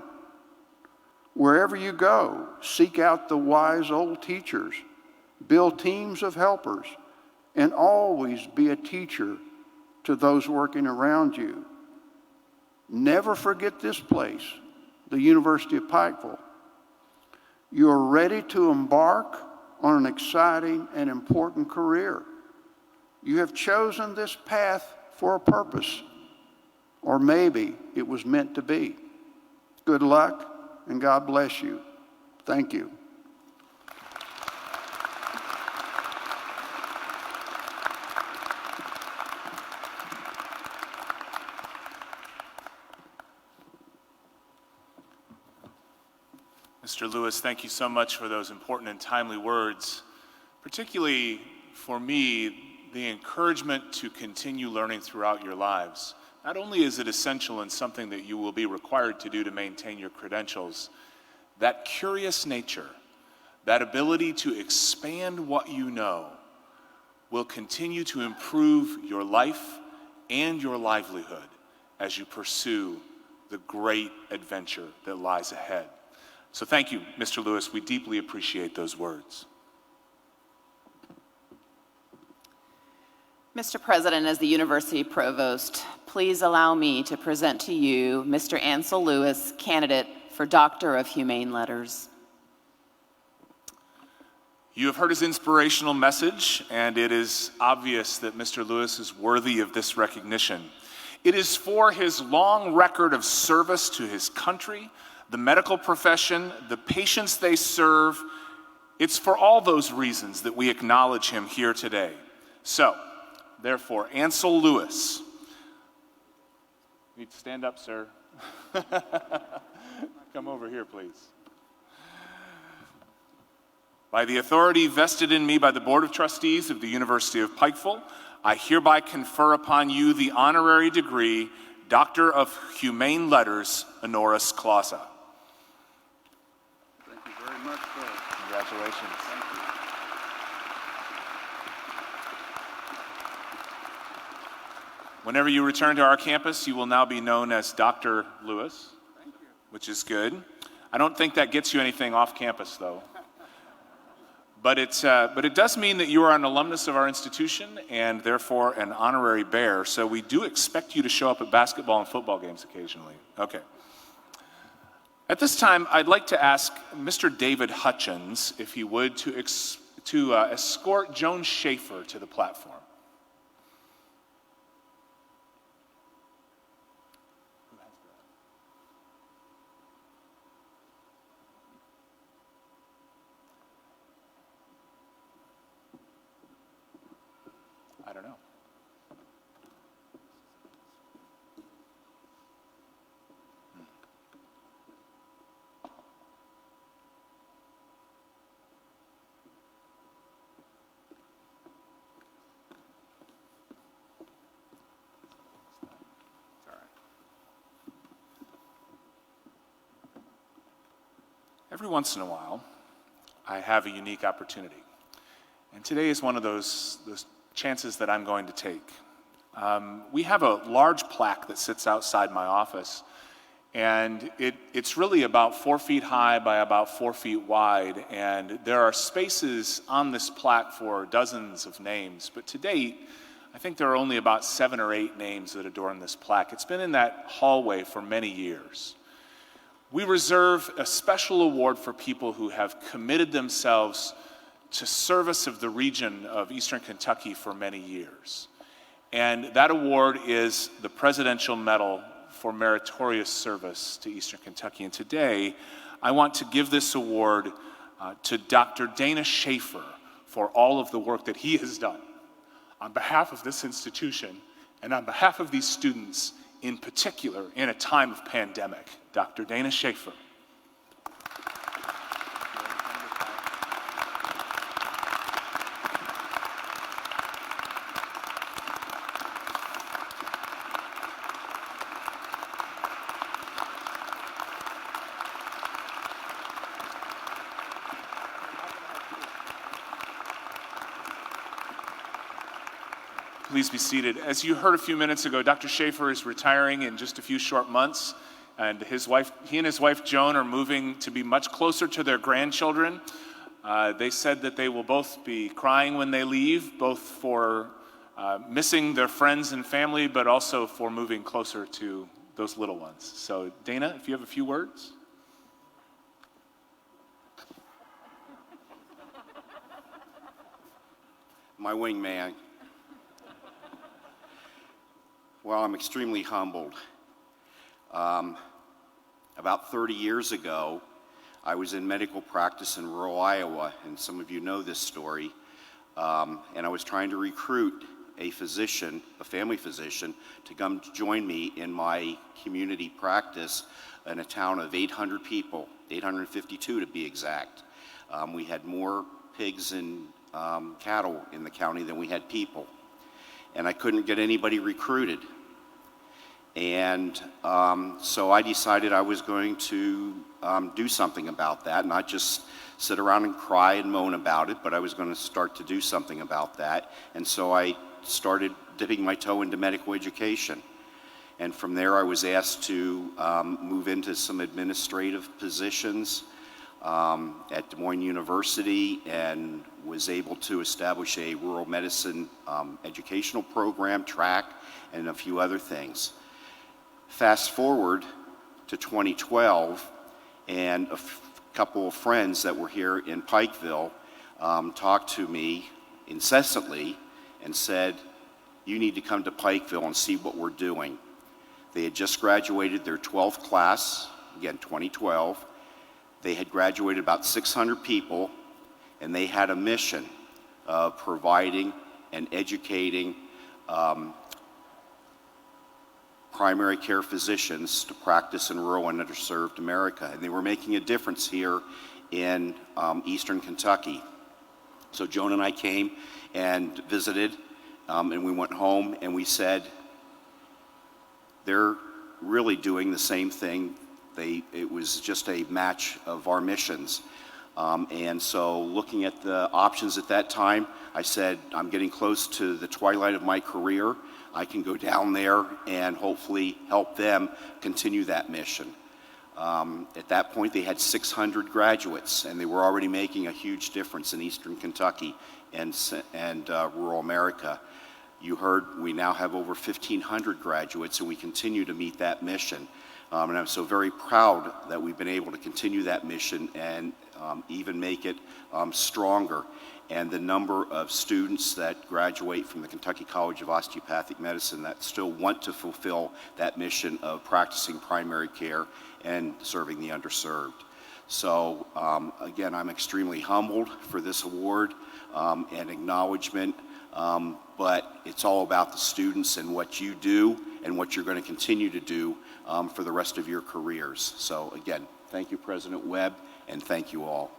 Wherever you go, seek out the wise old teachers, build teams of helpers, and always be a teacher to those working around you. Never forget this place, the University of Pikeville. You are ready to embark on an exciting and important career. You have chosen this path for a purpose, or maybe it was meant to be. Good luck, and God bless you. Thank you. Mr. Lewis, thank you so much for those important and timely words, particularly for me, the encouragement to continue learning throughout your lives. Not only is it essential and something that you will be required to do to maintain your credentials, that curious nature, that ability to expand what you know, will continue to improve your life and your livelihood as you pursue the great adventure that lies ahead. So thank you, Mr. Lewis. We deeply appreciate those words. Mr. President, as the University Provost, please allow me to present to you Mr. Ansel Lewis, candidate for Doctor of Humane Letters. You have heard his inspirational message, and it is obvious that Mr. Lewis is worthy of this recognition. It is for his long record of service to his country, the medical profession, the patients they serve. It's for all those reasons that we acknowledge him here today. So, therefore, Ansel Lewis. You need to stand up, sir. Come over here, please. By the authority vested in me by the Board of Trustees of the University of Pikeville, I hereby confer upon you the honorary degree, Doctor of Humane Letters, honoris clausa. Thank you very much, sir. Congratulations. Thank you. Whenever you return to our campus, you will now be known as Dr. Lewis, which is good. I don't think that gets you anything off campus, though. But it does mean that you are an alumnus of our institution and therefore an honorary bear, so we do expect you to show up at basketball and football games occasionally. Okay. At this time, I'd like to ask Mr. David Hutchins, if he would, to escort Joan Schaefer to the platform. I don't know. It's all right. Every once in a while, I have a unique opportunity. And today is one of those chances that I'm going to take. We have a large plaque that sits outside my office, and it's really about 4 feet high by about 4 feet wide, and there are spaces on this plaque for dozens of names, but to date, I think there are only about 7 or 8 names that adorn this plaque. It's been in that hallway for many years. we reserve a special award for people who have committed themselves to service of the region of Eastern Kentucky for many years. And that award is the Presidential Medal for Meritorious Service to Eastern Kentucky. And today, I want to give this award to Dr. Dana Schaefer for all of the work that he has done on behalf of this institution and on behalf of these students in particular in a time of pandemic. Dr. Dana Schaefer. Please be seated. As you heard a few minutes ago, Dr. Schaefer is retiring in just a few short months, and he and his wife Joan are moving to be much closer to their grandchildren. They said that they will both be crying when they leave, both for missing their friends and family, but also for moving closer to those little ones. So Dana, if you have a few words. My wingman. Well, I'm extremely humbled. About 30 years ago, I was in medical practice in rural Iowa, and some of you know this story, and I was trying to recruit a physician, a family physician, to come join me in my community practice in a town of 800 people, 852 to be exact. We had more pigs and cattle in the county than we had people, and I couldn't get anybody recruited. And so I decided I was going to do something about that, not just sit around and cry and moan about it, but I was going to start to do something about that. And so I started dipping my toe into medical education. And from there I was asked to move into some administrative positions at Des Moines University, and was able to establish a rural medicine educational program, track, and a few other things. Fast forward to 2012, and a couple of friends that were here in Pikeville talked to me incessantly and said, "You need to come to Pikeville and see what we're doing." They had just graduated their 12th class, again 2012. They had graduated about 600 people, and they had a mission of providing and educating primary care physicians to practice in rural and underserved America. And they were making a difference here in Eastern Kentucky. So Joan and I came and visited, and we went home and we said, they're really doing the same thing. It was just a match of our missions. And so looking at the options at that time, I said, I'm getting close to the twilight of my career. I can go down there and hopefully help them continue that mission. At that point, they had 600 graduates, and they were already making a huge difference in Eastern Kentucky and rural America. You heard we now have over 1,500 graduates, and we continue to meet that mission. And I'm so very proud that we've been able to continue that mission and even make it stronger. And the number of students that graduate from the Kentucky College of Osteopathic Medicine that still want to fulfill that mission of practicing primary care and serving the underserved. So again, I'm extremely humbled for this award and acknowledgement, but it's all about the students and what you do and what you're going to continue to do for the rest of your careers. So again, thank you, President Webb, and thank you all.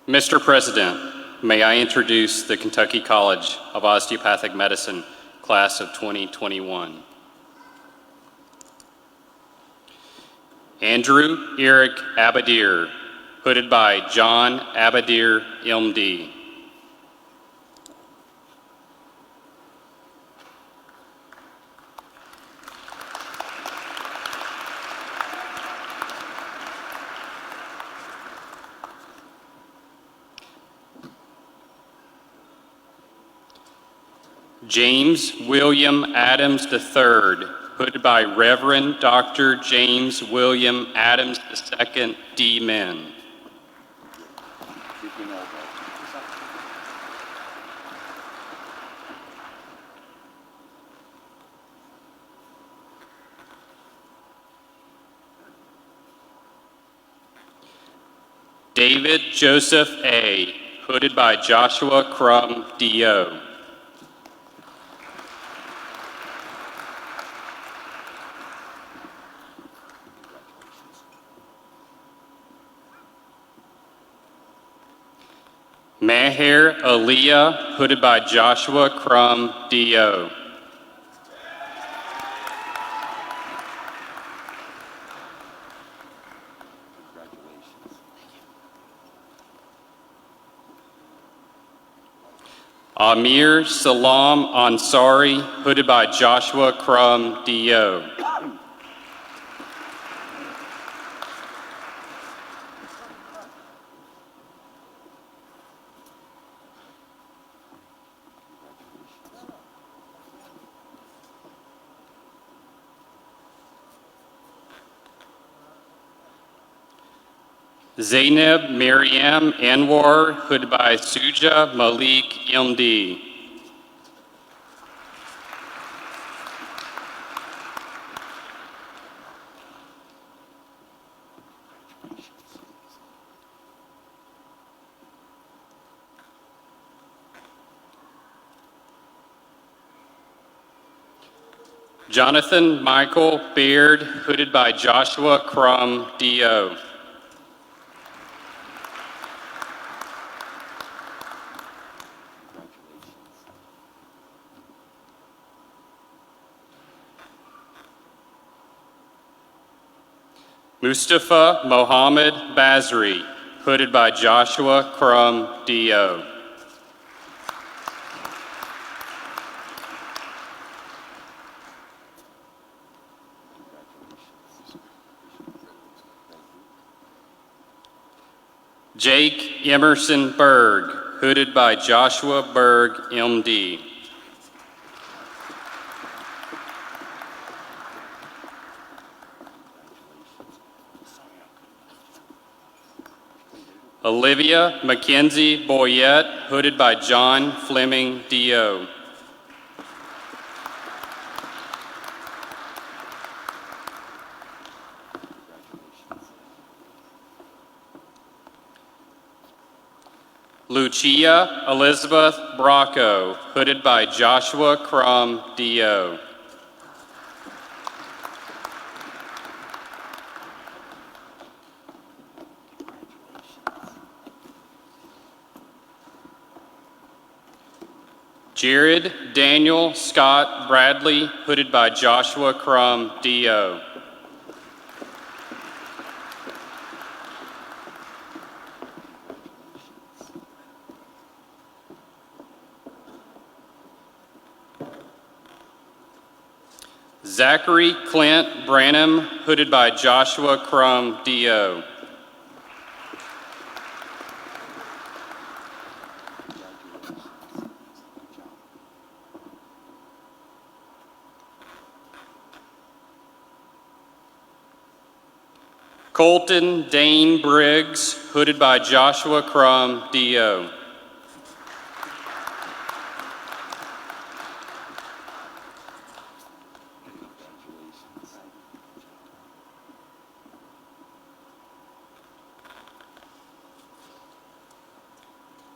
Mr. President, may I introduce the Kentucky College of Osteopathic Medicine class of 2021. Andrew Eric Abadir, hooded by John Abadir, MD. James William Adams III, hooded by Reverend Dr. James William Adams II, D-Min. David Joseph A., hooded by Joshua Crum, D.O. Meher Aliyah, hooded by Joshua Crum, D.O. Amir Salam Ansari, hooded by Joshua Crum, D.O. Zainab Miriam Anwar, hooded by Suja Malik, MD. Jonathan Michael Beard, hooded by Joshua Crum, D.O. Mustafa Mohammed Basri, hooded by Joshua Crum, D.O. Jake Emerson Berg, hooded by Joshua Berg, M.D. Olivia Mackenzie Boyette, hooded by John Fleming, D.O. Lucia Elizabeth Bracco, hooded by Joshua Crum, D.O. Jared Daniel Scott Bradley, hooded by Joshua Crum, D.O. Zachary Clint Branham, hooded by Joshua Crum, D.O. Colton Dane Briggs, hooded by Joshua Crum, D.O.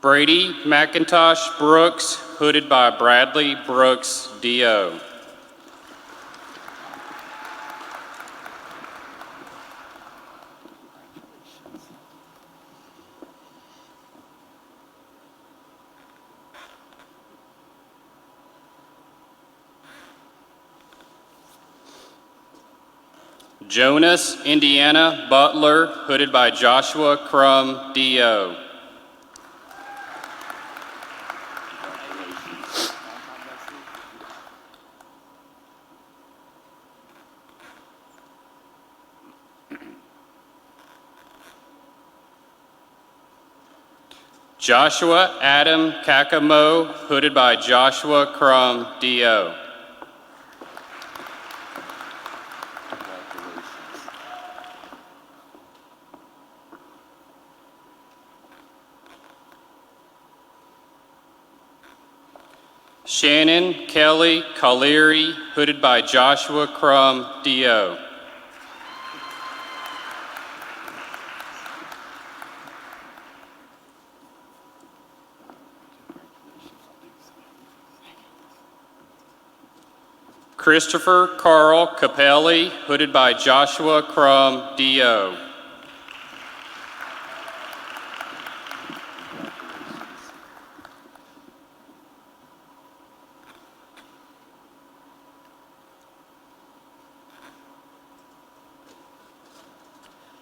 Brady McIntosh Brooks, hooded by Bradley Brooks, D.O. Jonas Indiana Butler, hooded by Joshua Crum, D.O. Joshua Adam Kakamo, hooded by Joshua Crum, D.O. Shannon Kelly Colleary, hooded by Joshua Crum, D.O. Christopher Carl Capelli, hooded by Joshua Crum, D.O.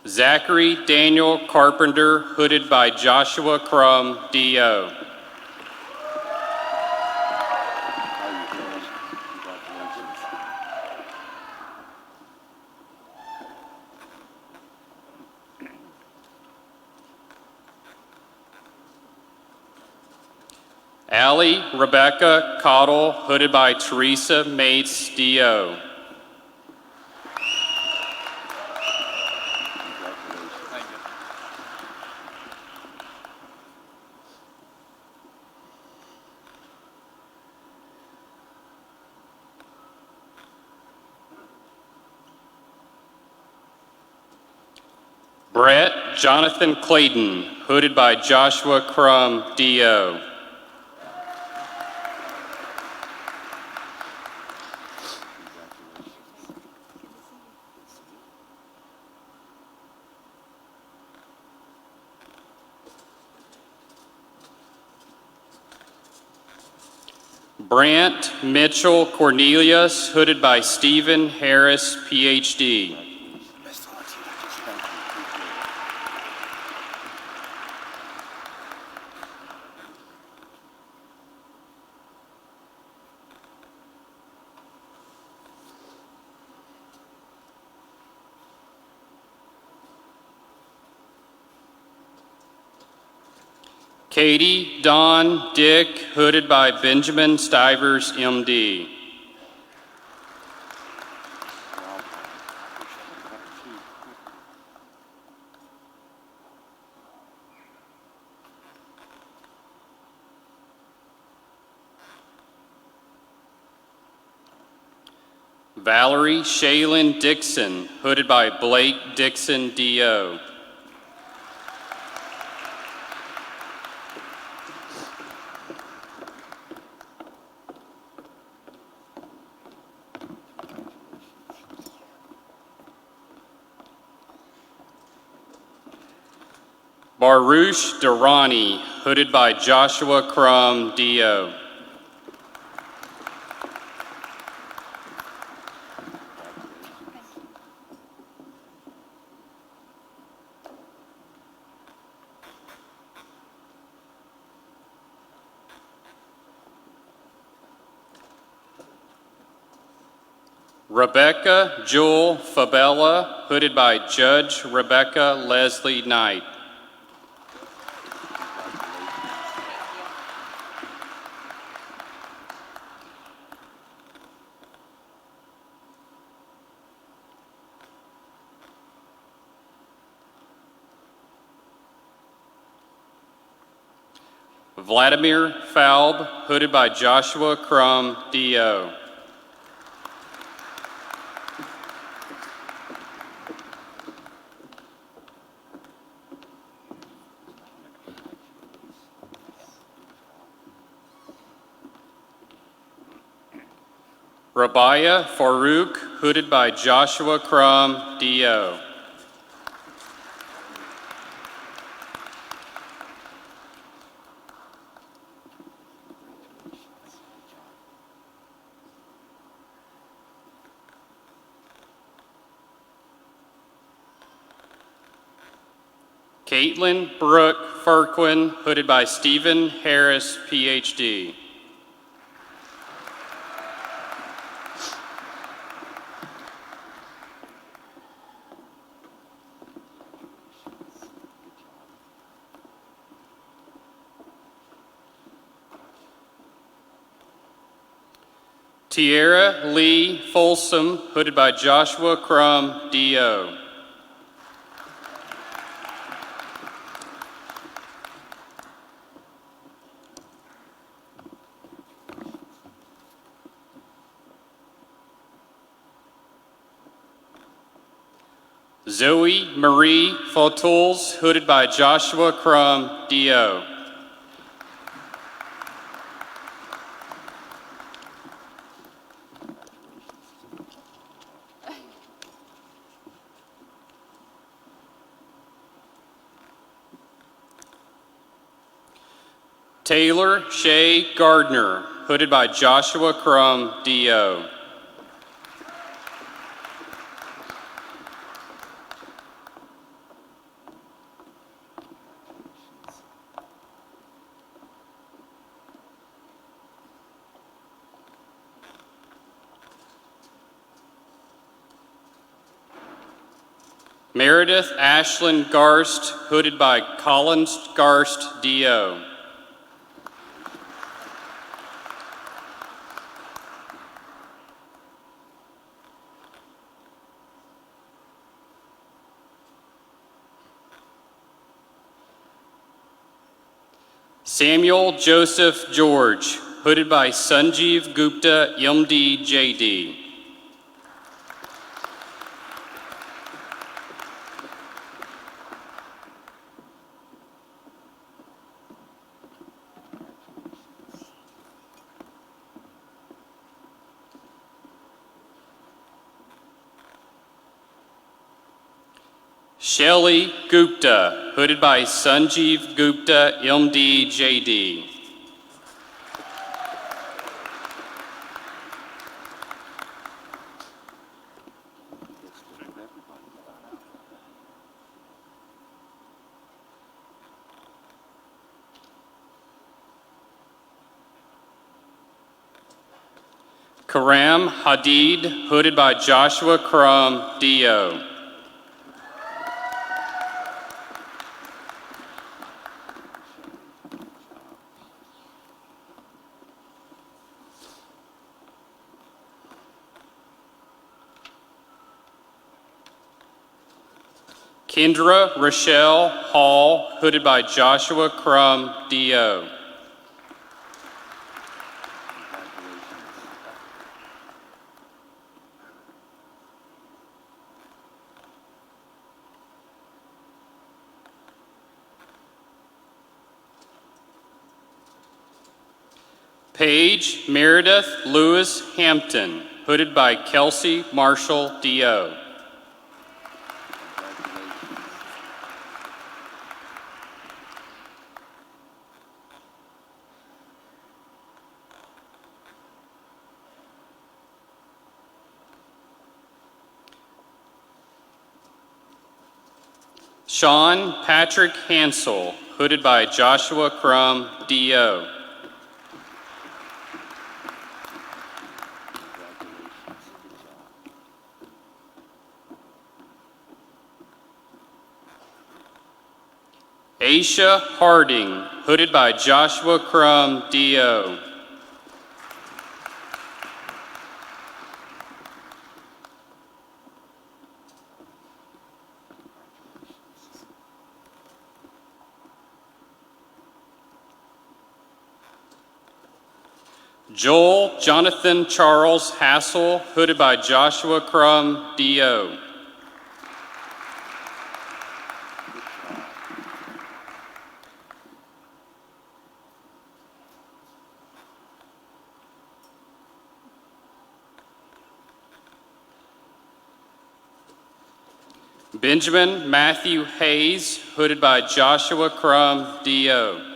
Zachary Daniel Carpenter, hooded by Joshua Crum, D.O. Allie Rebecca Cottle, hooded by Teresa Mates, D.O. Brett Jonathan Clayton, hooded by Joshua Crum, D.O. Brant Mitchell Cornelius, hooded by Stephen Harris, Ph.D. Katie Dawn Dick, hooded by Benjamin Stivers, M.D. Valerie Shaylin Dixon, hooded by Blake Dixon, D.O. Baruch Durrani, hooded by Joshua Crum, D.O. Rebecca Jewel Fabella, hooded by Judge Rebecca Leslie Knight. Vladimir Falb, hooded by Joshua Crum, D.O. Rabia Farouk, hooded by Joshua Crum, D.O. Caitlin Brooke Furquin, hooded by Stephen Harris, PhD. Tierra Lee Folsom, hooded by Joshua Crum, DO. Zoe Marie Fautuls, hooded by Joshua Crum, DO. Taylor Shea Gardner, hooded by Joshua Crum, DO. Meredith Ashlyn Garst, hooded by Collins Garst, DO. Samuel Joseph George, hooded by Sanjeev Gupta, MD, JD. Shelly Gupta, hooded by Sanjeev Gupta, MD, JD. Karam Hadid, hooded by Joshua Crum, DO. Kendra Rochelle Hall, hooded by Joshua Crum, DO. Paige Meredith Lewis Hampton, hooded by Kelsey Marshall, DO. Sean Patrick Hansel, hooded by Joshua Crum, DO. Aisha Harding, hooded by Joshua Crum, DO. Joel Jonathan Charles Hassel, hooded by Joshua Crum, DO. Benjamin Matthew Hayes, hooded by Joshua Crum, DO.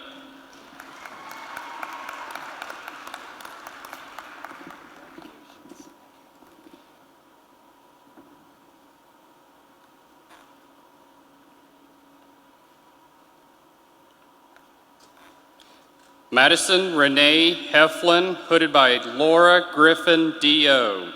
Madison Renee Heflin, hooded by Laura Griffin, D.O.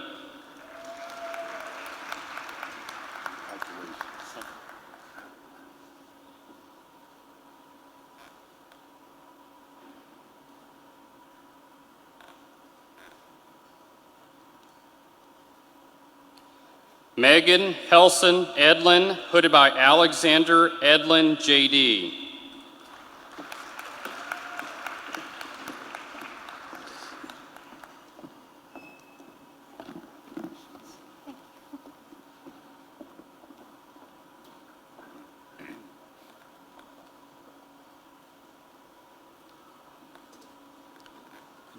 Megan Helson Edlin, hooded by Alexander Edlin, J.D.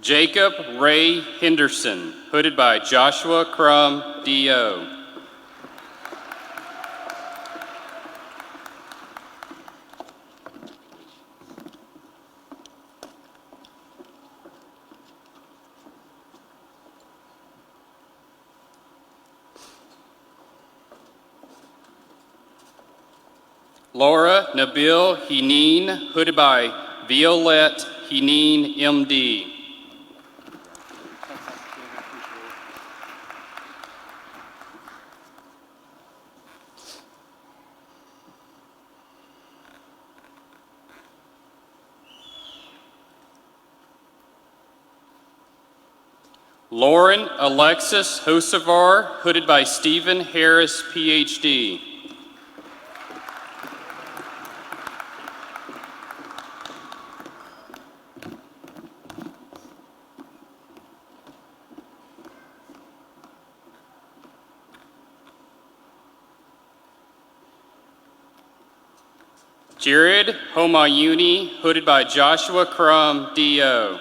Jacob Ray Henderson, hooded by Joshua Crum, D.O. Laura Nabil Hineen, hooded by Violette Hineen, M.D. Lauren Alexis Hosevar, hooded by Stephen Harris, Ph.D. Jared Homayuni, hooded by Joshua Crum, D.O.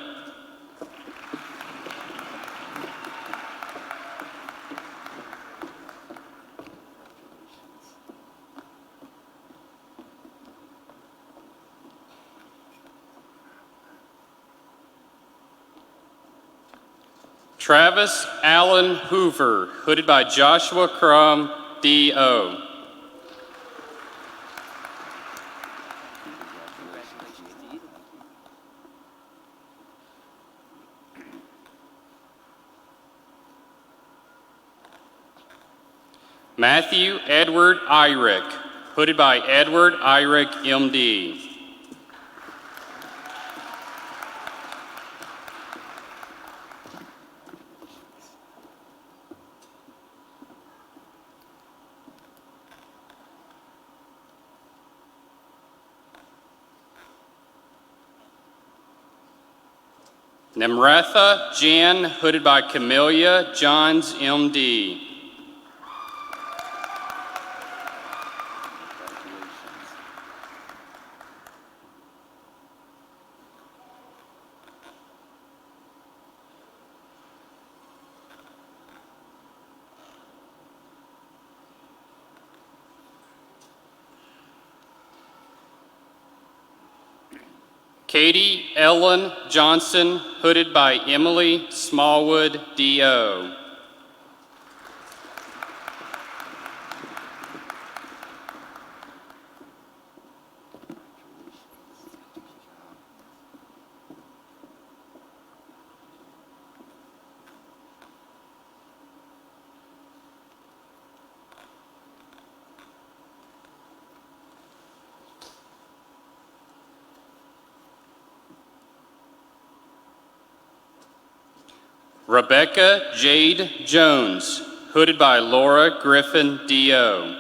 Travis Allen Hoover, hooded by Joshua Crum, D.O. Matthew Edward Irick, hooded by Edward Irick, M.D. Namratha Jan, hooded by Camellia Johns, M.D. Katie Ellen Johnson, hooded by Emily Smallwood, D.O. Rebecca Jade Jones, hooded by Laura Griffin, D.O.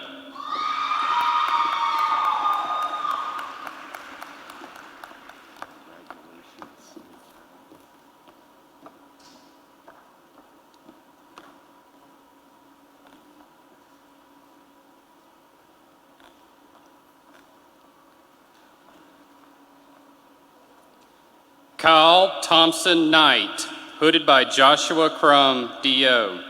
Kyle Thompson Knight, hooded by Joshua Crum, D.O.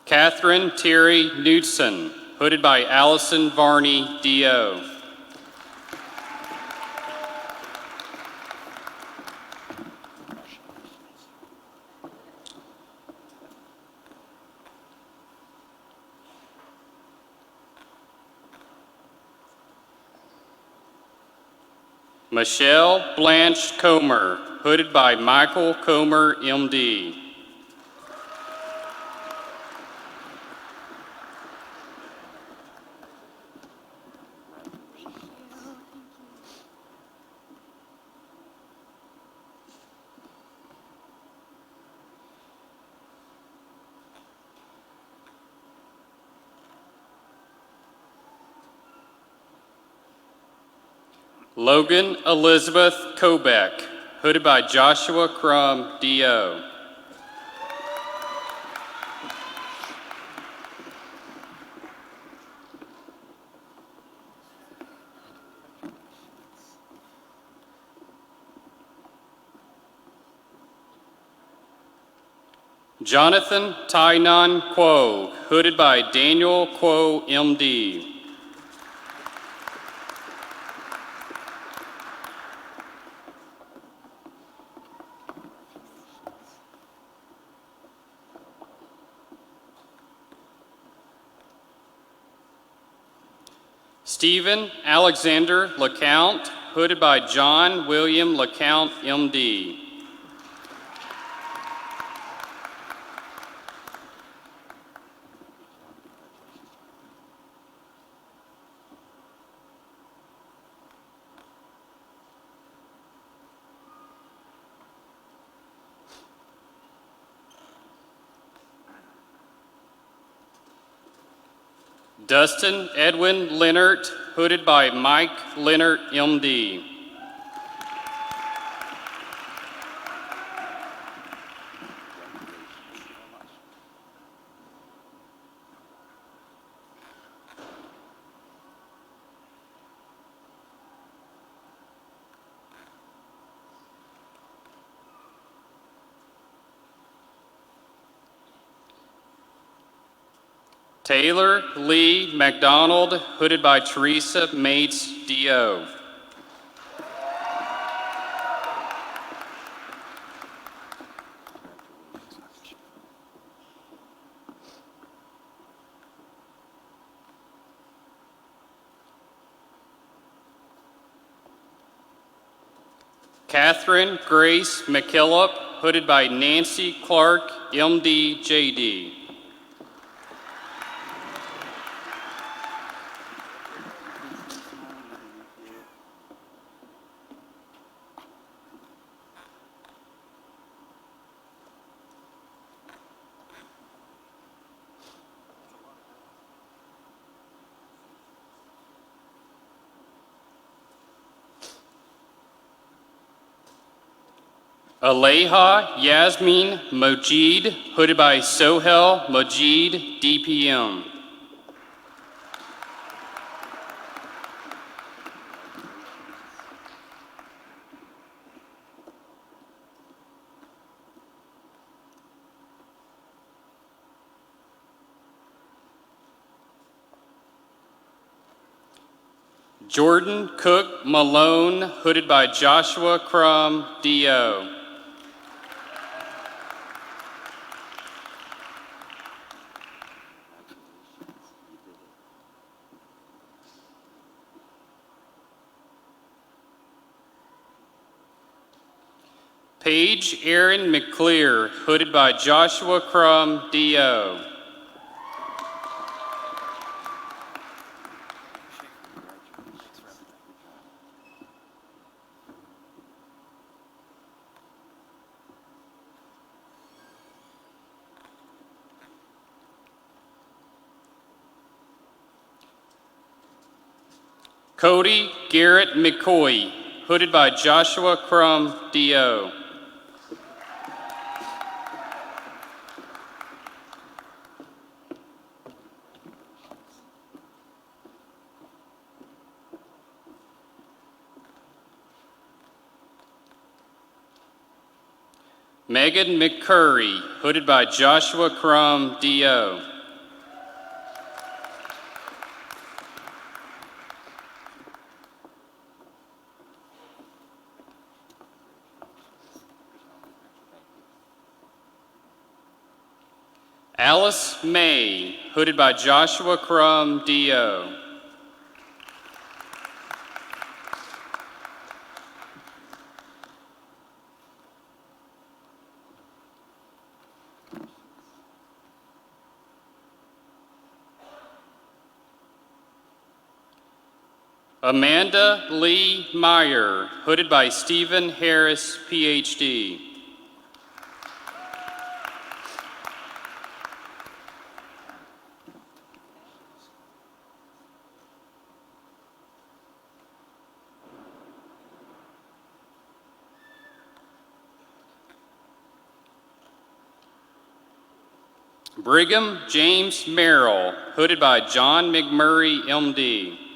Catherine Terry Knudsen, hooded by Allison Varney, D.O. Michelle Blanche Comer, hooded by Michael Comer, MD. Logan Elizabeth Kobeck, hooded by Joshua Crum, DO. Jonathan Tainan Quo, hooded by Daniel Quo, MD. Stephen Alexander LeCount, hooded by John William LeCount, MD. Dustin Edwin Leonard, hooded by Mike Leonard, MD. Taylor Lee McDonald, hooded by Teresa Mates, DO. Catherine Grace McKillop, hooded by Nancy Clark, MD, JD. Aleha Yasmin Mojid, hooded by Sohel Mojid, DPM. Jordan Cook Malone, hooded by Joshua Crum, DO. Paige Aaron McClear, hooded by Joshua Crum, DO. Cody Garrett McCoy, hooded by Joshua Crum, DO. Megan McCurry, hooded by Joshua Crum, DO. Alice May, hooded by Joshua Crum, DO. Amanda Lee Meyer, hooded by Stephen Harris, PhD. Brigham James Merrill, hooded by John McMurray, MD.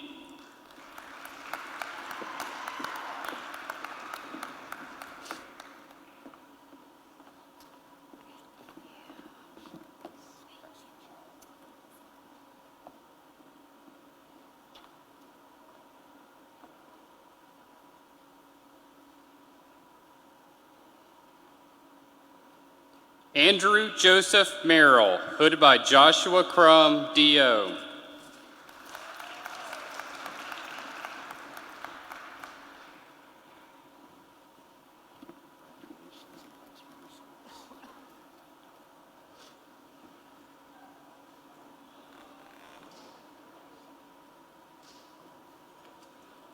Andrew Joseph Merrill, hooded by Joshua Crum, DO.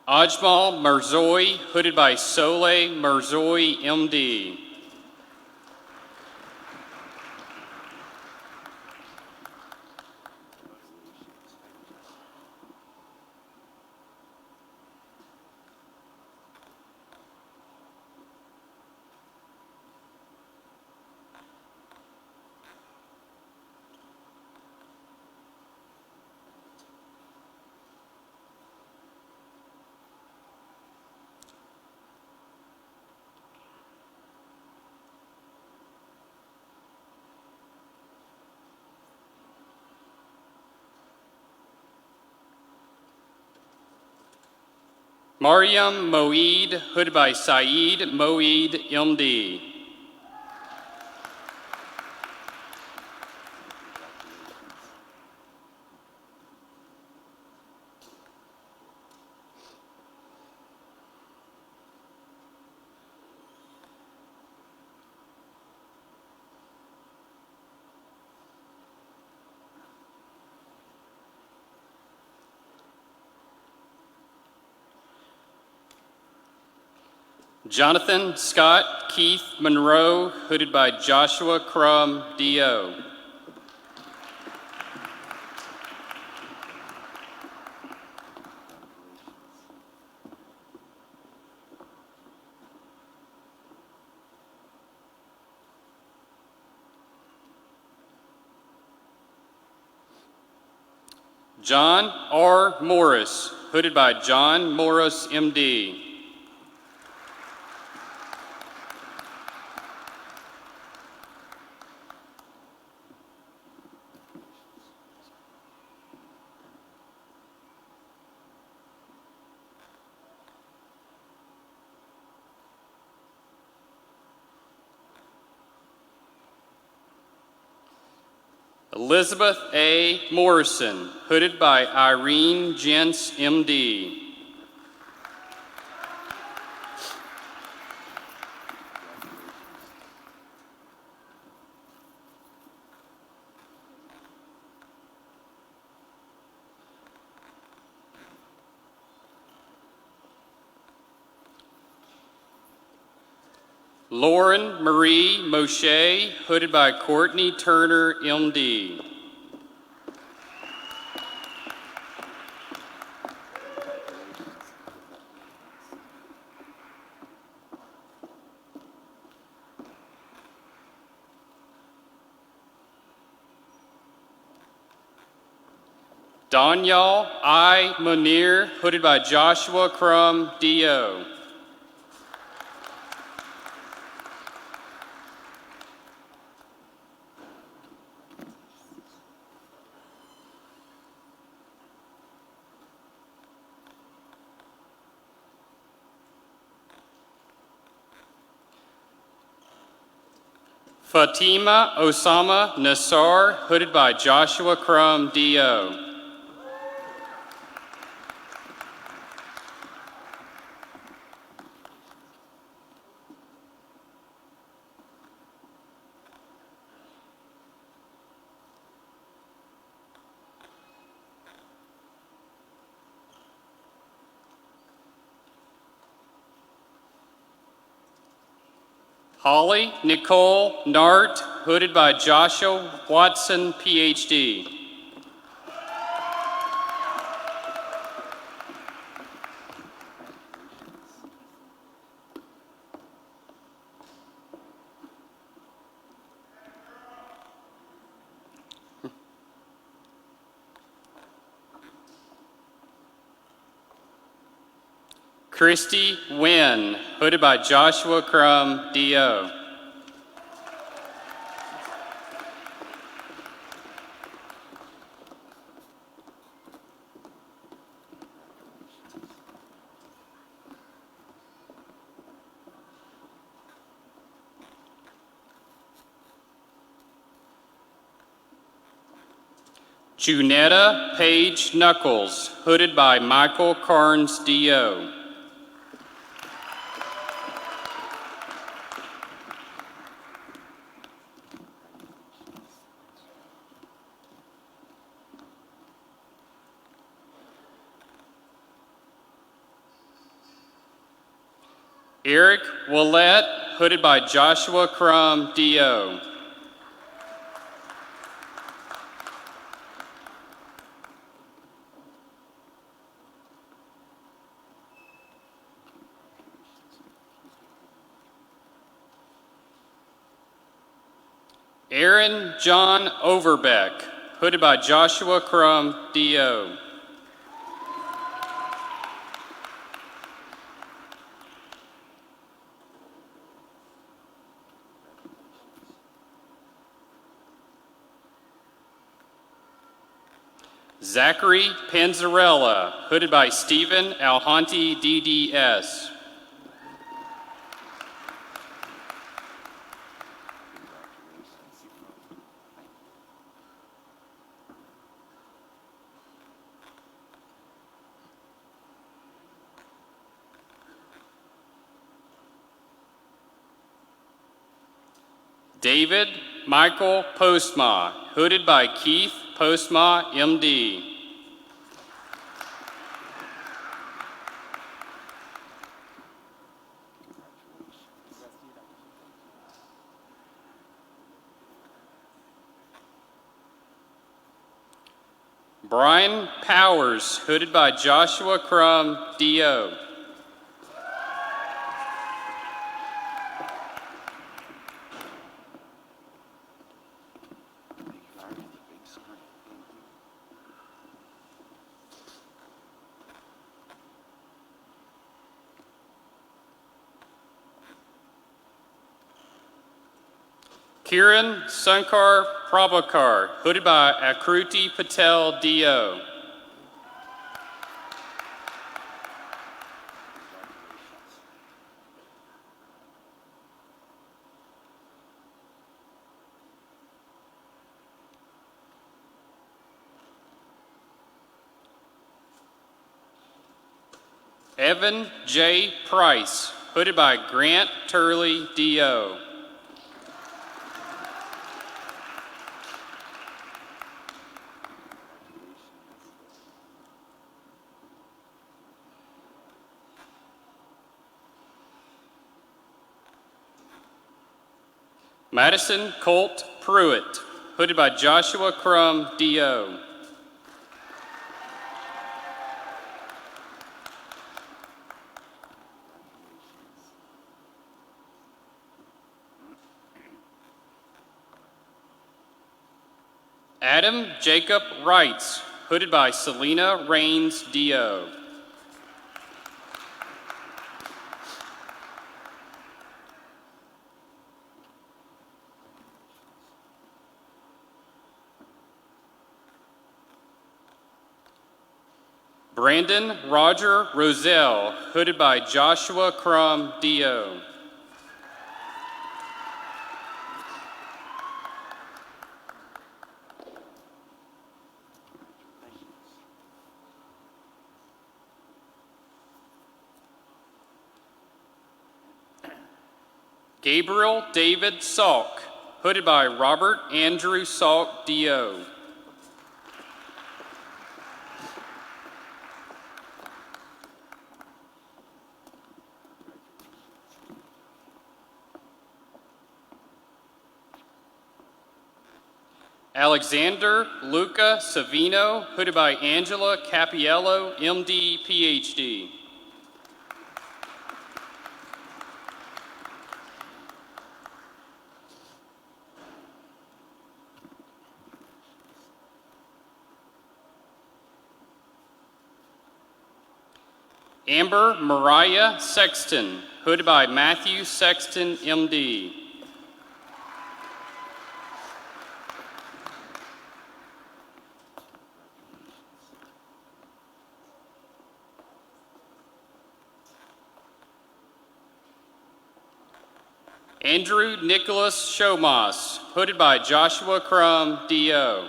Ajmal Mirzoy, hooded by Soleil Mirzoy, MD. Mariam Moeed, hooded by Saeed Moeed, MD. Jonathan Scott Keith Monroe, hooded by Joshua Crum, DO. John R. Morris, hooded by John Morris, MD. Elizabeth A. Morrison, hooded by Irene Jentz, MD. Lauren Marie Moshe, hooded by Courtney Turner, MD. Danyal I. Munir, hooded by Joshua Crum, DO. Fatima Osama Nassar, hooded by Joshua Crum, DO. Holly Nicole Nart, hooded by Joshua Watson, PhD. Christy Wynn, hooded by Joshua Crum, DO. Junetta Page Knuckles, hooded by Michael Carnes, DO. Eric Willett, hooded by Joshua Crum, DO. Aaron John Overbeck, hooded by Joshua Crum, DO. Zachary Panzarella, hooded by Stephen Alhanti, DDS. David Michael Postma, hooded by Keith Postma, MD. Brian Powers, hooded by Joshua Crum, DO. Kiran Sankar Prabhakar, hooded by Akruti Patel, DO. Evan J. Price, hooded by Grant Turley, DO. Madison Colt Pruitt, hooded by Joshua Crum, DO. Adam Jacob Wrights, hooded by Selena Rains, DO. Brandon Roger Roselle, hooded by Joshua Crum, DO. Gabriel David Salk, hooded by Robert Andrew Salk, DO. Alexander Luca Savino, hooded by Angela Capiello, MD, PhD. Amber Mariah Sexton, hooded by Matthew Sexton, MD. Andrew Nicholas Shomas, hooded by Joshua Crum, DO.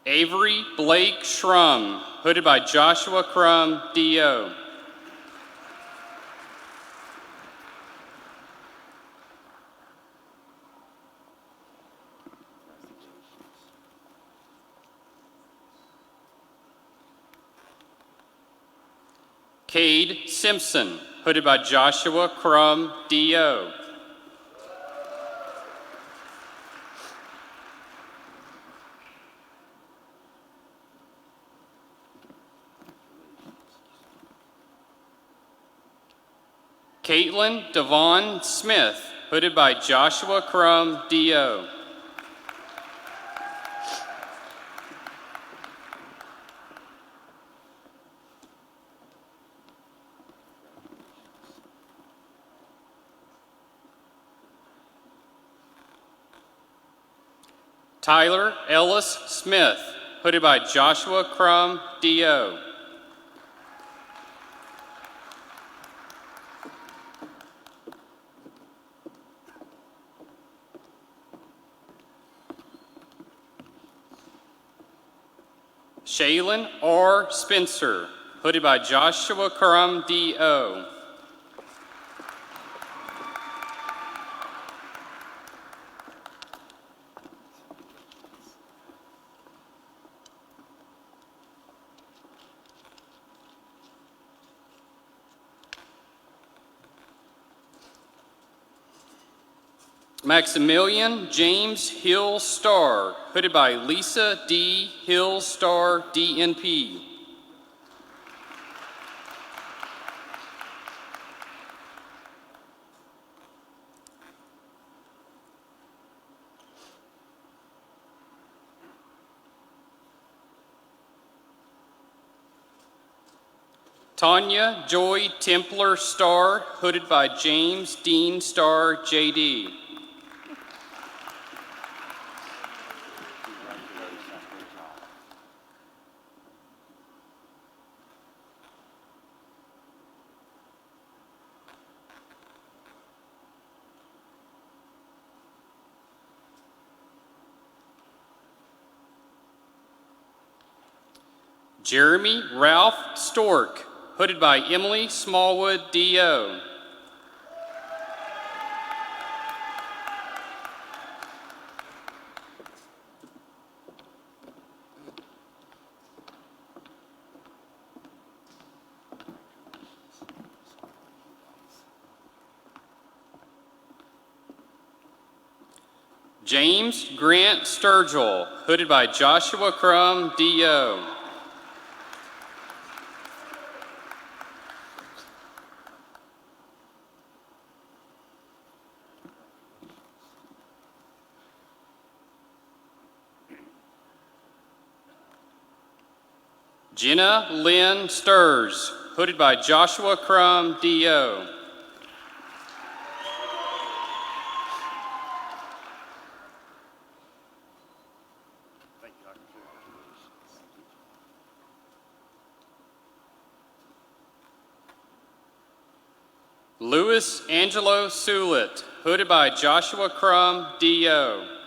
Avery Blake Schrum, hooded by Joshua Crum, DO. Cade Simpson, hooded by Joshua Crum, DO. Caitlin Devon Smith, hooded by Joshua Crum, DO. Tyler Ellis Smith, hooded by Joshua Crum, DO. Shaylin R. Spencer, hooded by Joshua Crum, DO. Maximilian James Hill Starr, hooded by Lisa D. Hill Starr, DNP. Tanya Joy Templar Starr, hooded by James Dean Starr, JD. Jeremy Ralph Stork, hooded by Emily Smallwood, DO. James Grant Sturgill, hooded by Joshua Crum, DO. Jenna Lynn Sturs, hooded by Joshua Crum, DO. Louis Angelo Sulet, hooded by Joshua Crum, DO.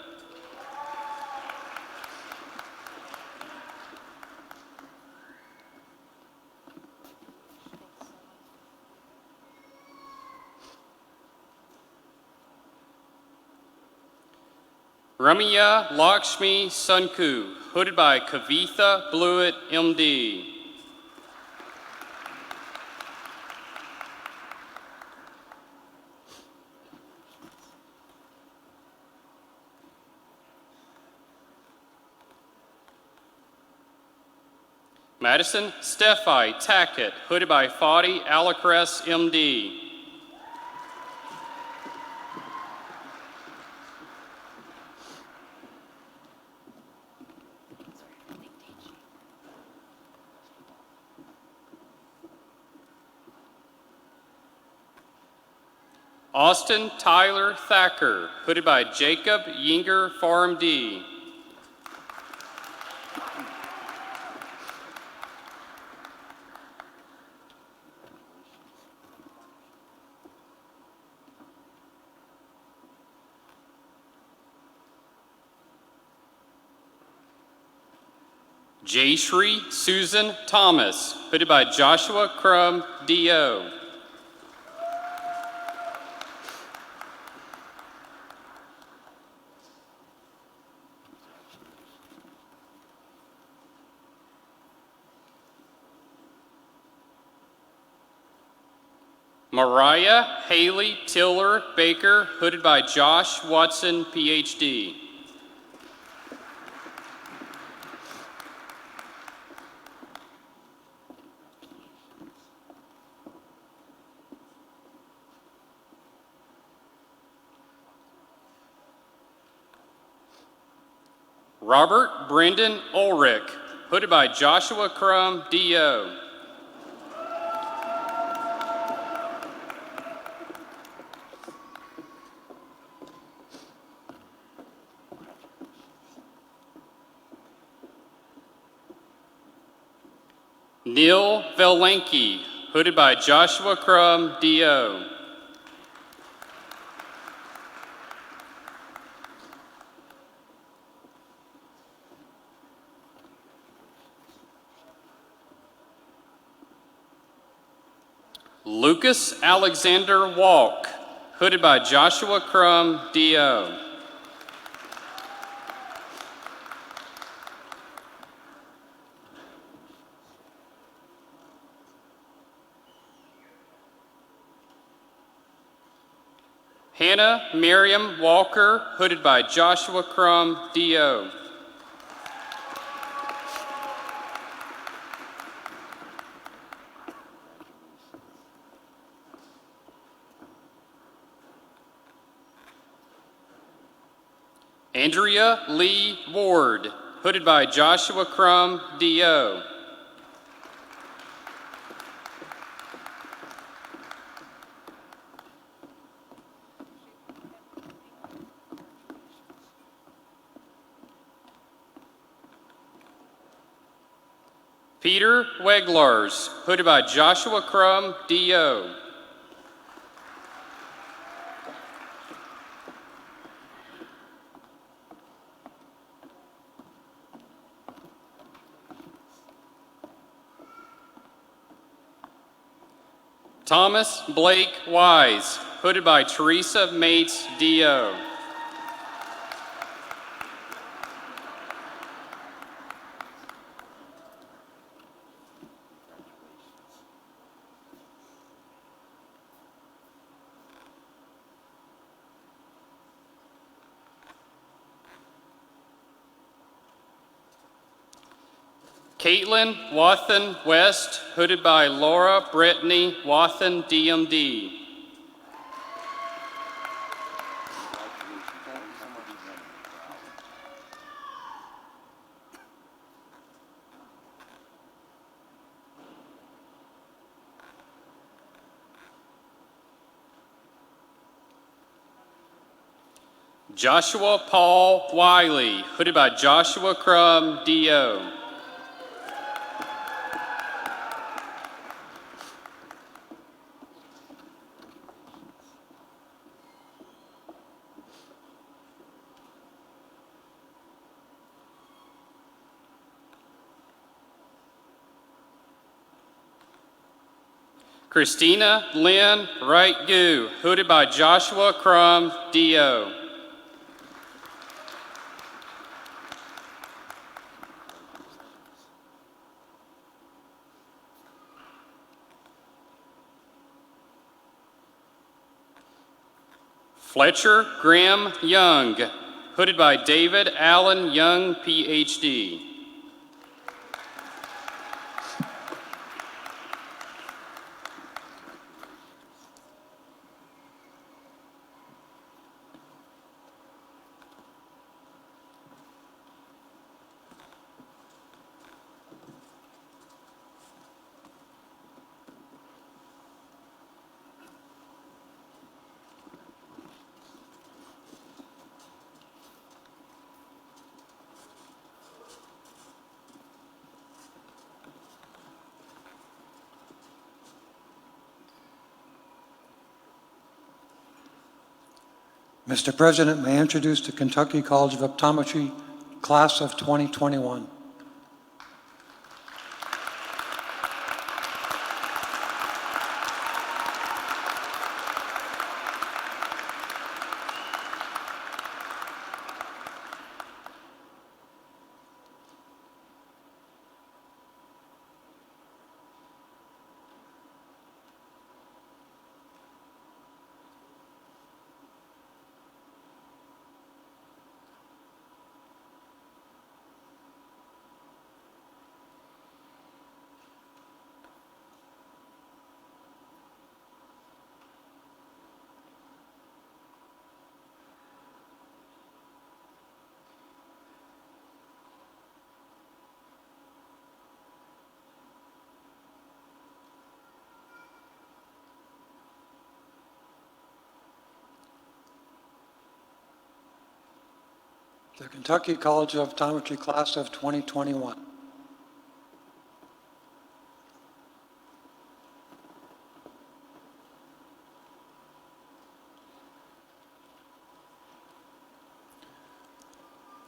Ramya Lakshmi Sunku, hooded by Kavitha Blewett, MD. Madison Steffi Tackett, hooded by Fadi Alacrest, MD. Austin Tyler Thacker, hooded by Jacob Yinger, PharmD. Jayshri Susan Thomas, hooded by Joshua Crum, DO. Mariah Haley Tiller Baker, hooded by Josh Watson, PhD. Robert Brendan Ulrich, hooded by Joshua Crum, DO. Neil Velenke, hooded by Joshua Crum, DO. Lucas Alexander Walk, hooded by Joshua Crum, DO. Hannah Miriam Walker, hooded by Joshua Crum, DO. Andrea Lee Ward, hooded by Joshua Crum, DO. Peter Weglars, hooded by Joshua Crum, DO. Thomas Blake Wise, hooded by Teresa Mates, DO. Caitlin Wathen West, hooded by Laura Brittany Wathen, DMD. Joshua Paul Wiley, hooded by Joshua Crum, DO. Christina Lynn Wright-Gu, hooded by Joshua Crum, DO. Fletcher Graham Young, hooded by David Allen Young, PhD. Mr. President, may I introduce the Kentucky College of Optometry class of 2021. The Kentucky College of Optometry class of 2021.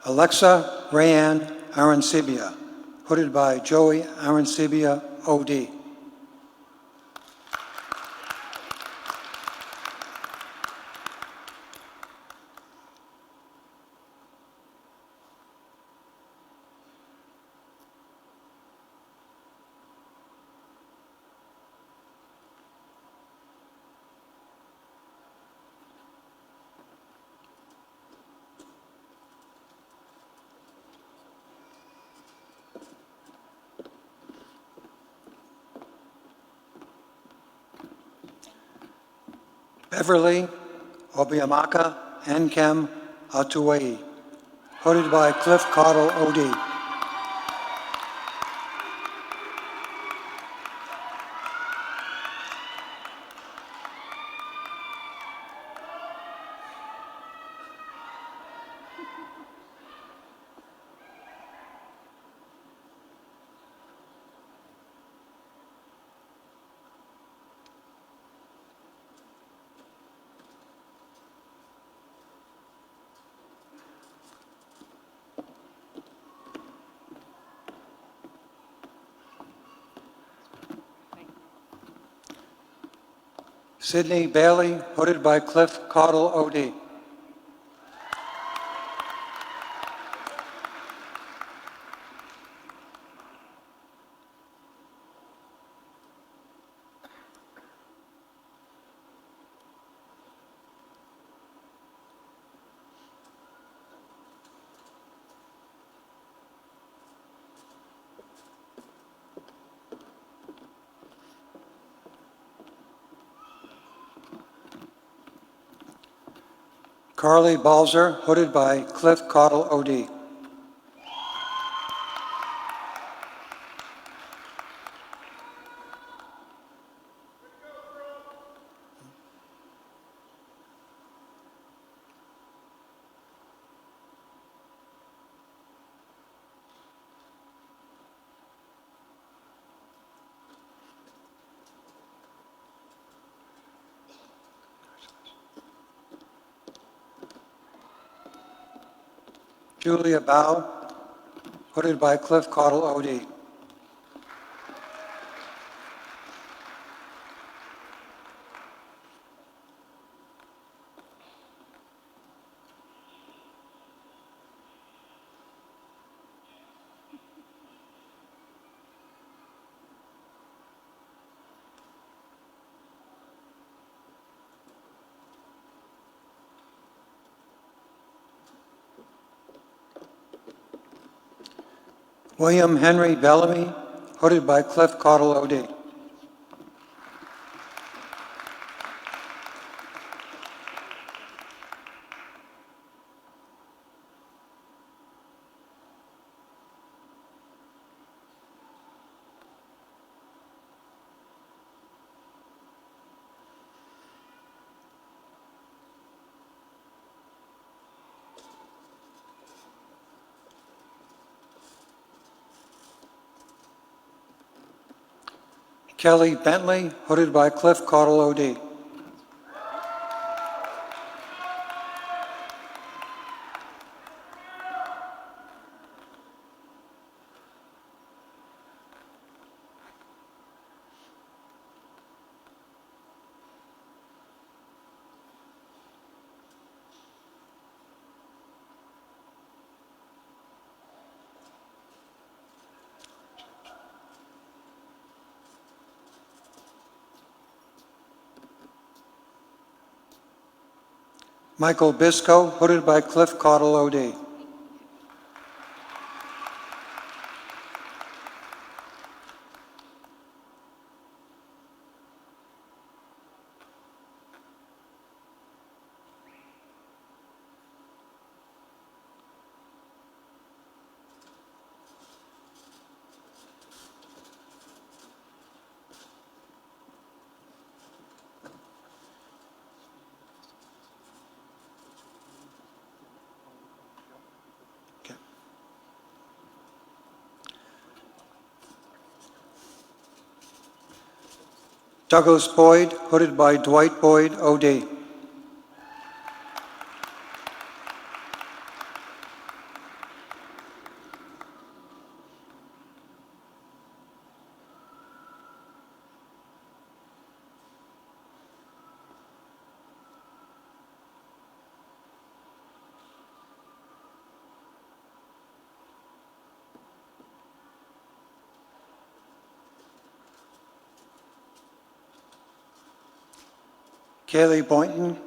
Alexa Rayanne Arancibia, hooded by Joey Arancibia, OD. Beverly Obiamaka Nkem Atuwei, hooded by Cliff Cottle, OD. Sydney Bailey, hooded by Cliff Cottle, OD. Carly Balzer, hooded by Cliff Cottle, OD. Julia Bow, hooded by Cliff Cottle, OD. William Henry Bellamy, hooded by Cliff Caudill, OD. Kelly Bentley, hooded by Cliff Caudill, OD. Michael Bisco, hooded by Cliff Caudill, OD. Douglas Boyd, hooded by Dwight Boyd, OD. Kaylee Boynton,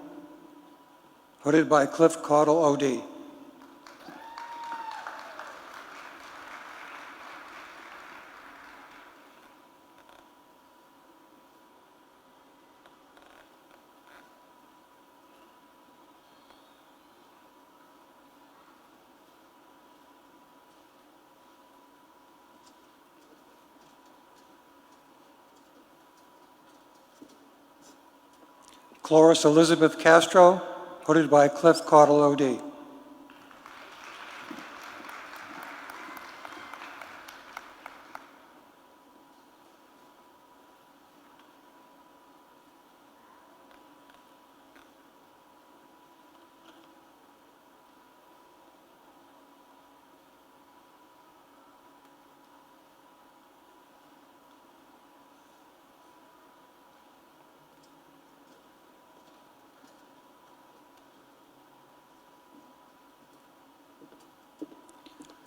hooded by Cliff Caudill, OD. Cloris Elizabeth Castro, hooded by Cliff Caudill, OD.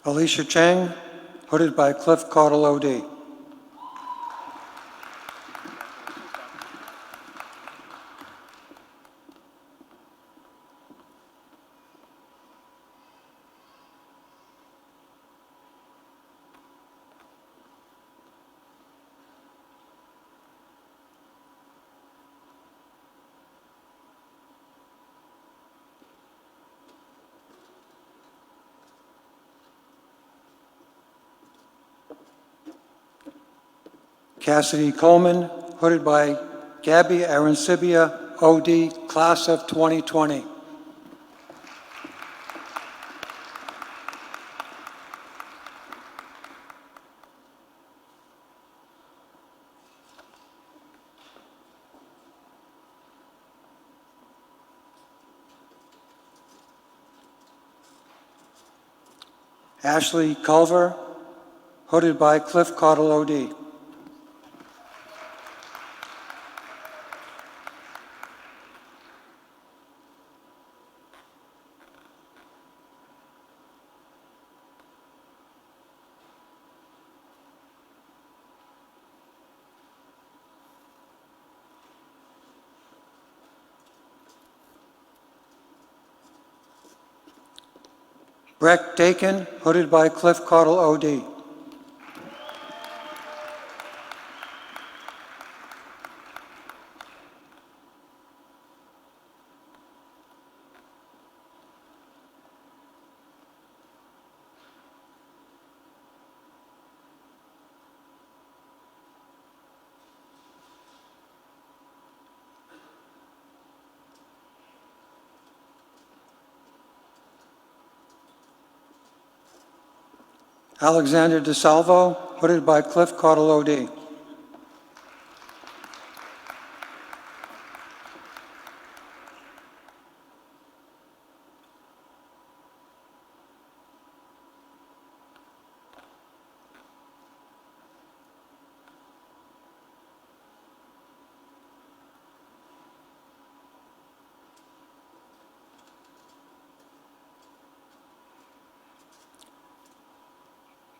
Alicia Chang, hooded by Cliff Caudill, OD. Cassidy Coleman, hooded by Gabby Arancibia, OD, class of 2020. Ashley Culver, hooded by Cliff Caudill, OD. Breck Dakin, hooded by Cliff Caudill, OD. Alexander DeSalvo, hooded by Cliff Caudill OD.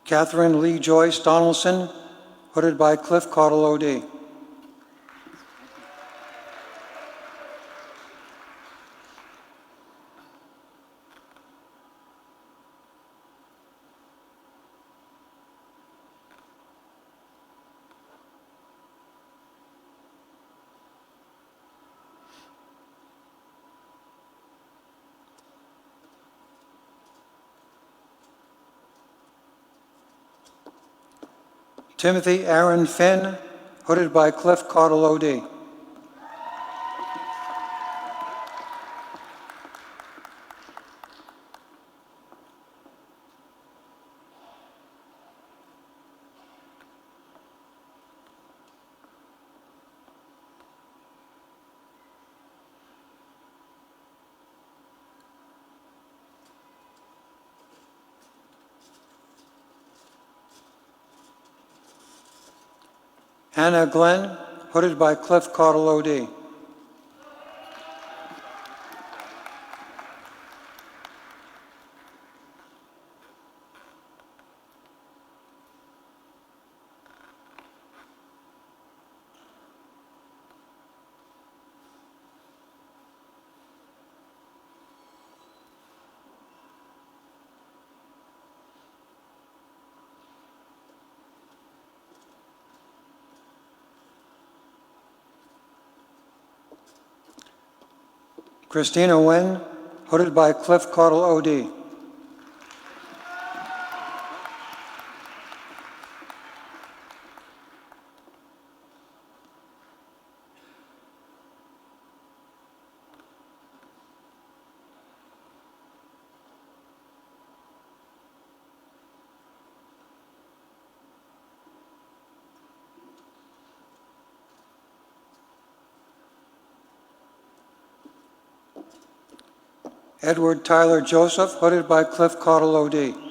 Catherine Lee Joyce Donaldson, hooded by Cliff Caudill OD. Timothy Aaron Finn, hooded by Cliff Caudill OD. Hannah Glenn, hooded by Cliff Caudill OD. Christina Nguyen, hooded by Cliff Caudill OD. Edward Tyler Joseph, hooded by Cliff Caudill OD.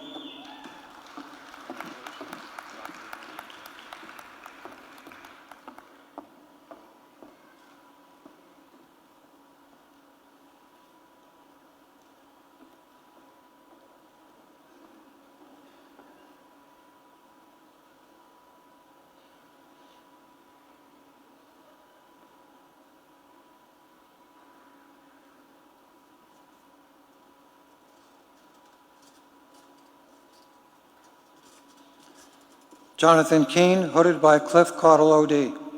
Jonathan Keene, hooded by Cliff Caudill OD.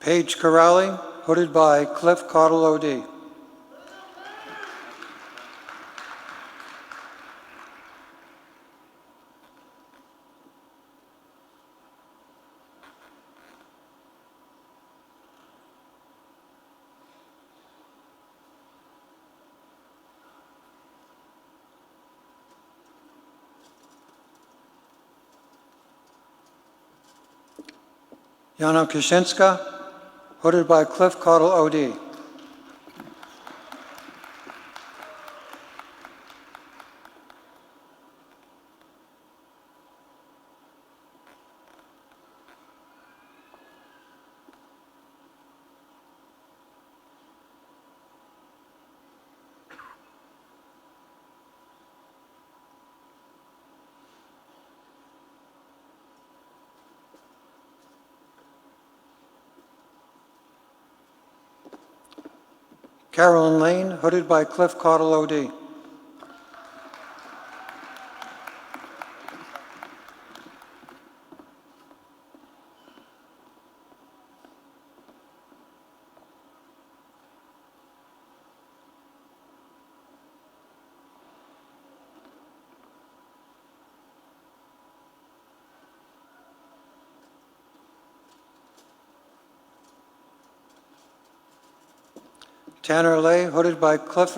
Paige Corrali, hooded by Cliff Caudill OD. Yana Kashinska, hooded by Cliff Caudill OD. Carolyn Lane, hooded by Cliff Caudill OD. Tanner Lay, hooded by Cliff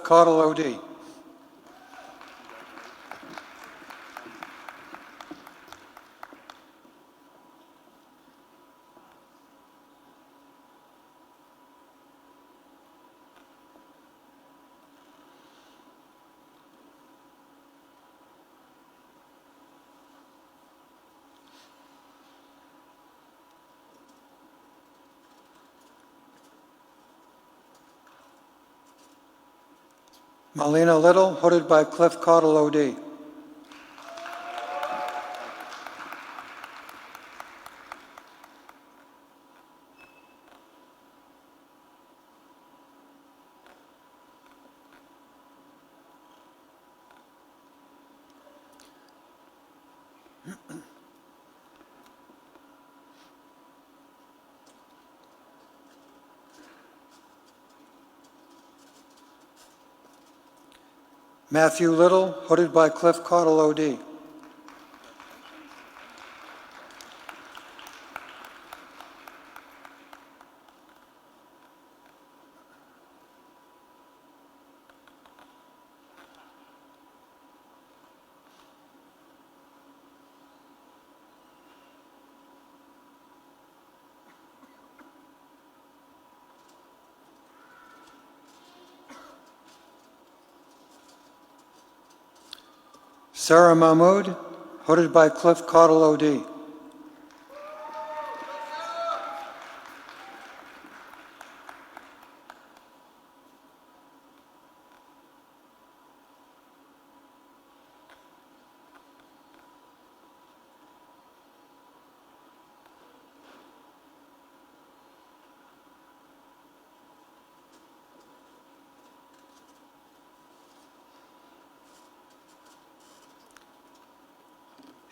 Caudle, OD. Malina Little, hooded by Cliff Caudle, OD. Matthew Little, hooded by Cliff Caudle, OD. Sarah Mahmood, hooded by Cliff Caudle, OD.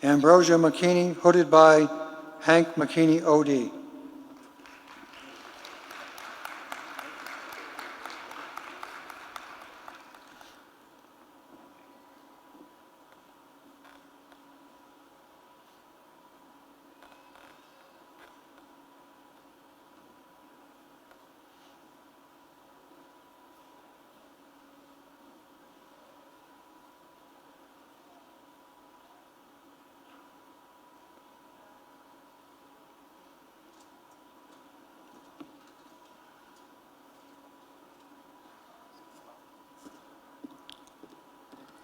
Ambrosia McKinney, hooded by Hank McKinney, OD.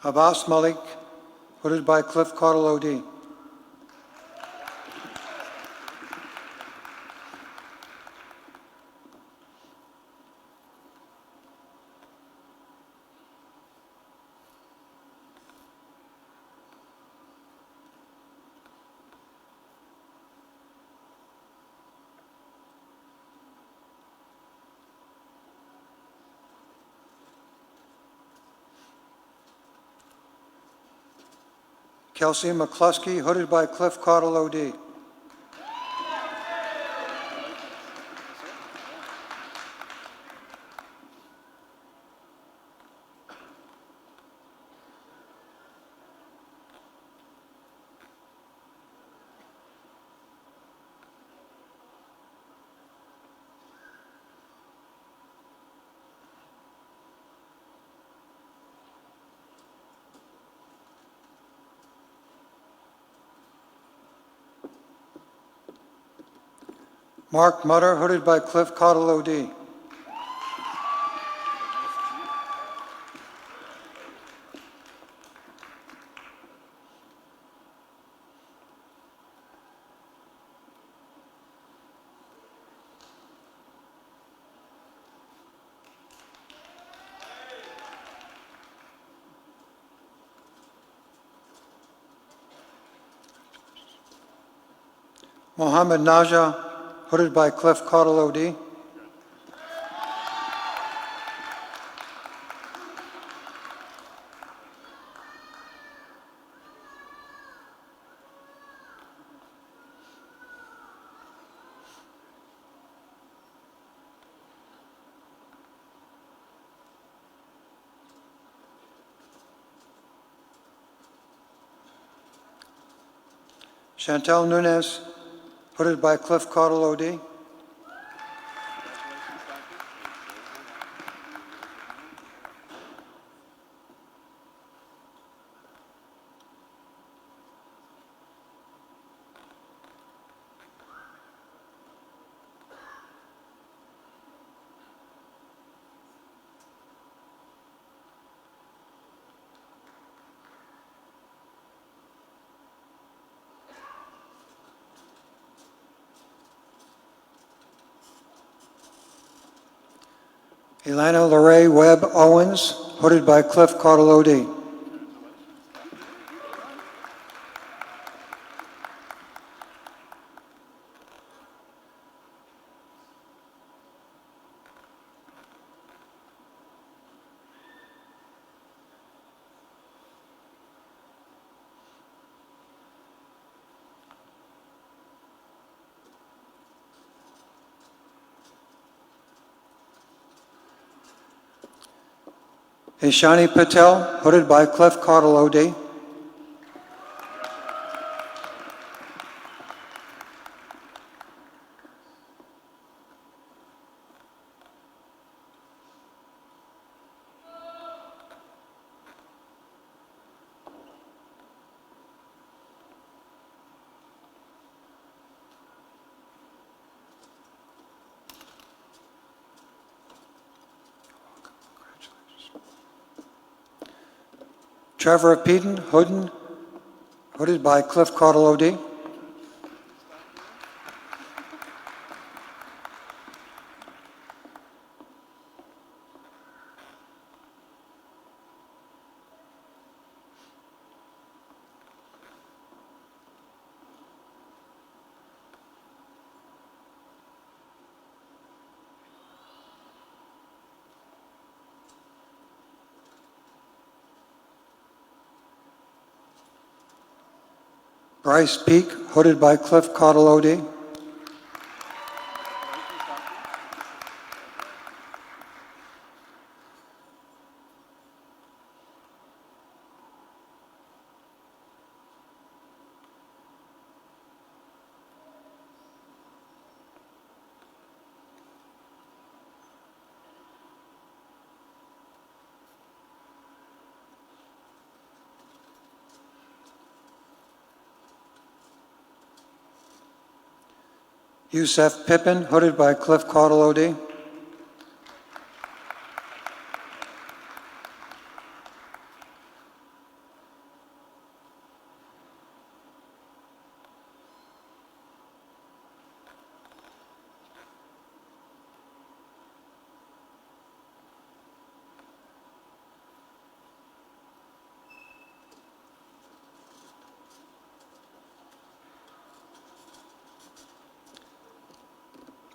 Abbas Malik, hooded by Cliff Caudle, OD. Kelsey McCluskey, hooded by Cliff Caudle, OD. Mark Mutter, hooded by Cliff Caudle, OD. Mohammed Naja, hooded by Cliff Caudle, OD. Chantel Nunez, hooded by Cliff Caudle, OD. Elena Lorraine Webb Owens, hooded by Cliff Caudill OD. Ishani Patel, hooded by Cliff Caudill OD. Trevor Peden, hooded by Cliff Caudill OD. Bryce Peak, hooded by Cliff Caudill OD. Yusef Pippin, hooded by Cliff Caudill OD.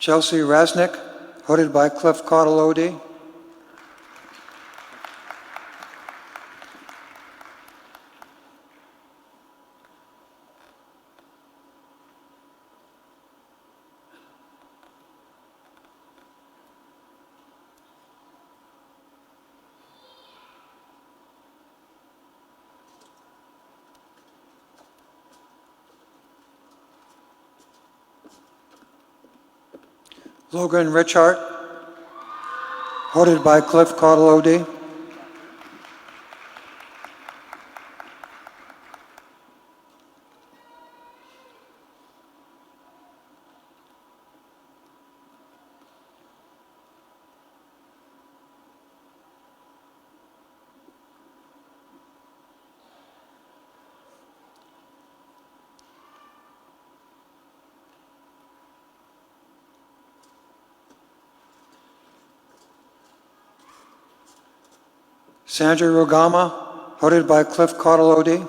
Chelsea Rasnick, hooded by Cliff Caudill OD. Logan Richard, hooded by Cliff Caudill OD. Sandra Rugama, hooded by Cliff Caudill OD.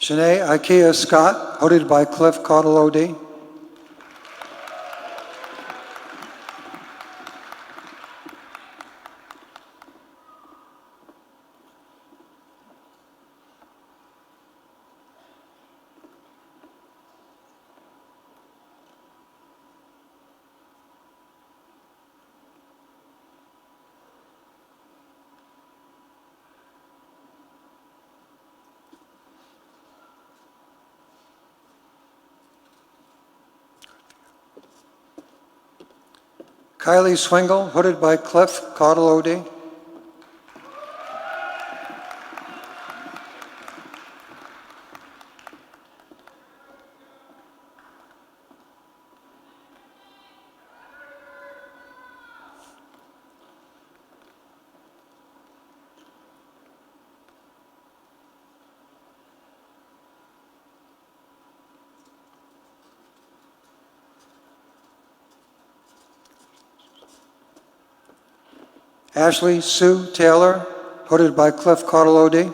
Shanae Ikea Scott, hooded by Cliff Caudill OD. Kylie Swingle, hooded by Cliff Caudill-O'D. Ashley Sue Taylor, hooded by Cliff Caudill-O'D.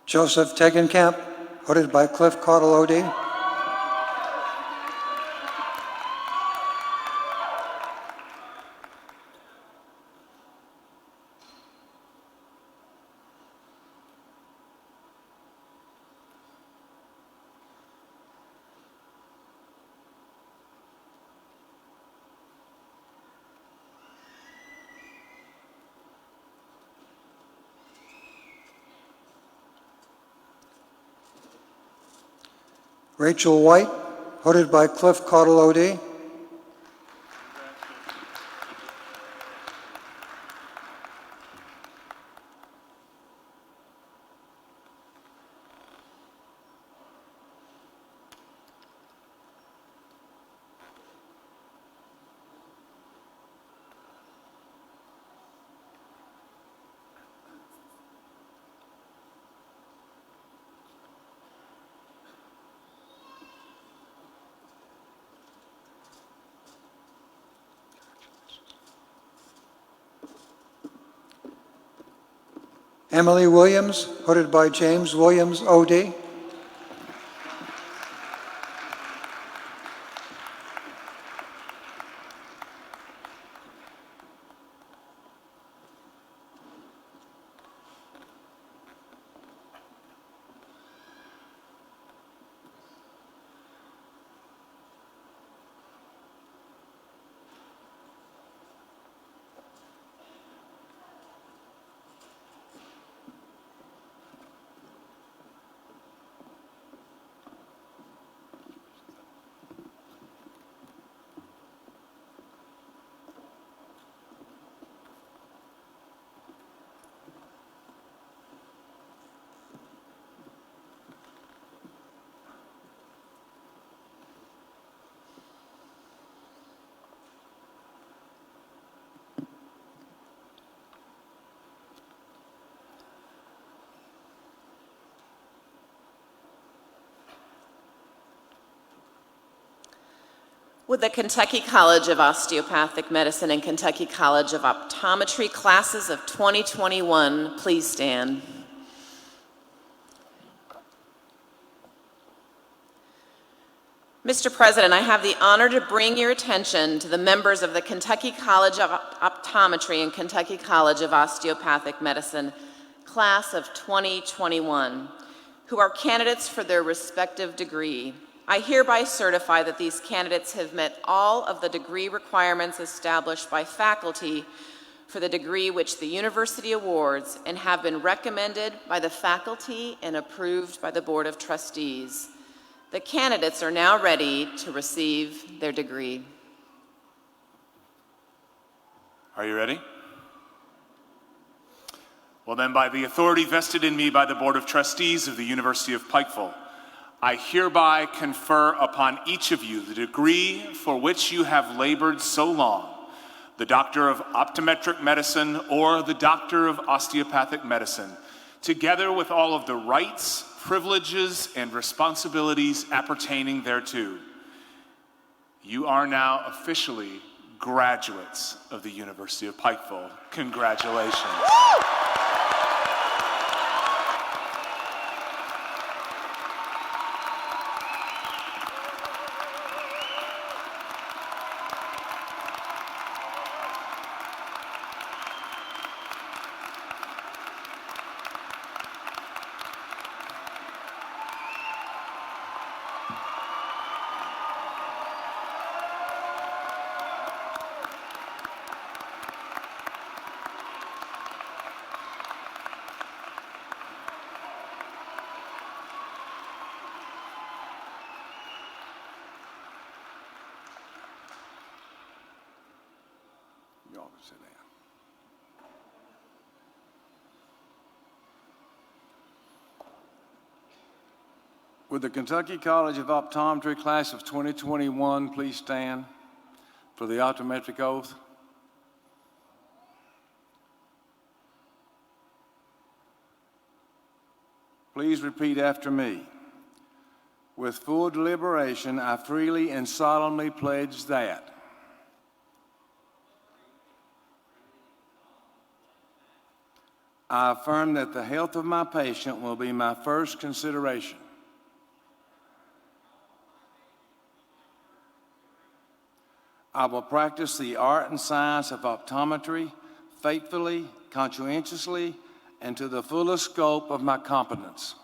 Joseph Tegenkamp, hooded by Cliff Caudill-O'D. Rachel White, hooded by Cliff Caudill-O'D. Emily Williams, hooded by James Williams, OD. Would the Kentucky College of Osteopathic Medicine and Kentucky College of Optometry classes of 2021 please stand? Mr. President, I have the honor to bring your attention to the members of the Kentucky College of Optometry and Kentucky College of Osteopathic Medicine class of 2021, who are candidates for their respective degree. I hereby certify that these candidates have met all of the degree requirements established by faculty for the degree which the university awards and have been recommended by the faculty and approved by the Board of Trustees. The candidates are now ready to receive their degree. Are you ready? Well then, by the authority vested in me by the Board of Trustees of the University of Pikeville, I hereby confer upon each of you the degree for which you have labored so long, the Doctor of Optometric Medicine or the Doctor of Osteopathic Medicine, together with all of the rights, privileges, and responsibilities appertaining thereto. You are now officially graduates of the University of Pikeville. Congratulations. Y'all can sit down. Would the Kentucky College of Optometry class of 2021 please stand for the optometric oath? Please repeat after me. With full deliberation, I freely and solemnly pledge that I affirm that the health of my patient will be my first consideration. I will practice the art and science of optometry faithfully, conscientiously, and to the fullest scope of my competence.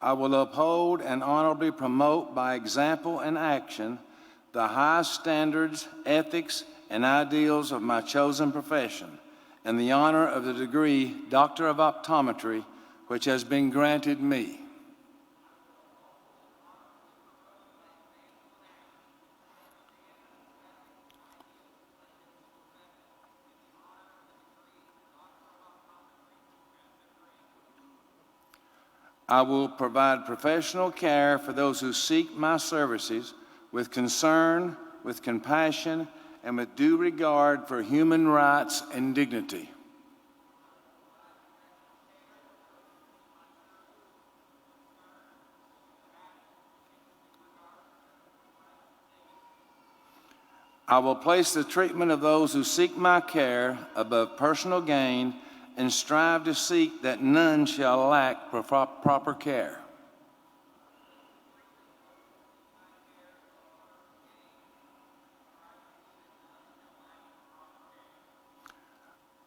I will uphold and honorably promote by example and action the highest standards, ethics, and ideals of my chosen profession, and the honor of the degree Doctor of Optometry, which has been granted me. I will provide professional care for those who seek my services with concern, with compassion, and with due regard for human rights and dignity. I will place the treatment of those who seek my care above personal gain and strive to seek that none shall lack proper care.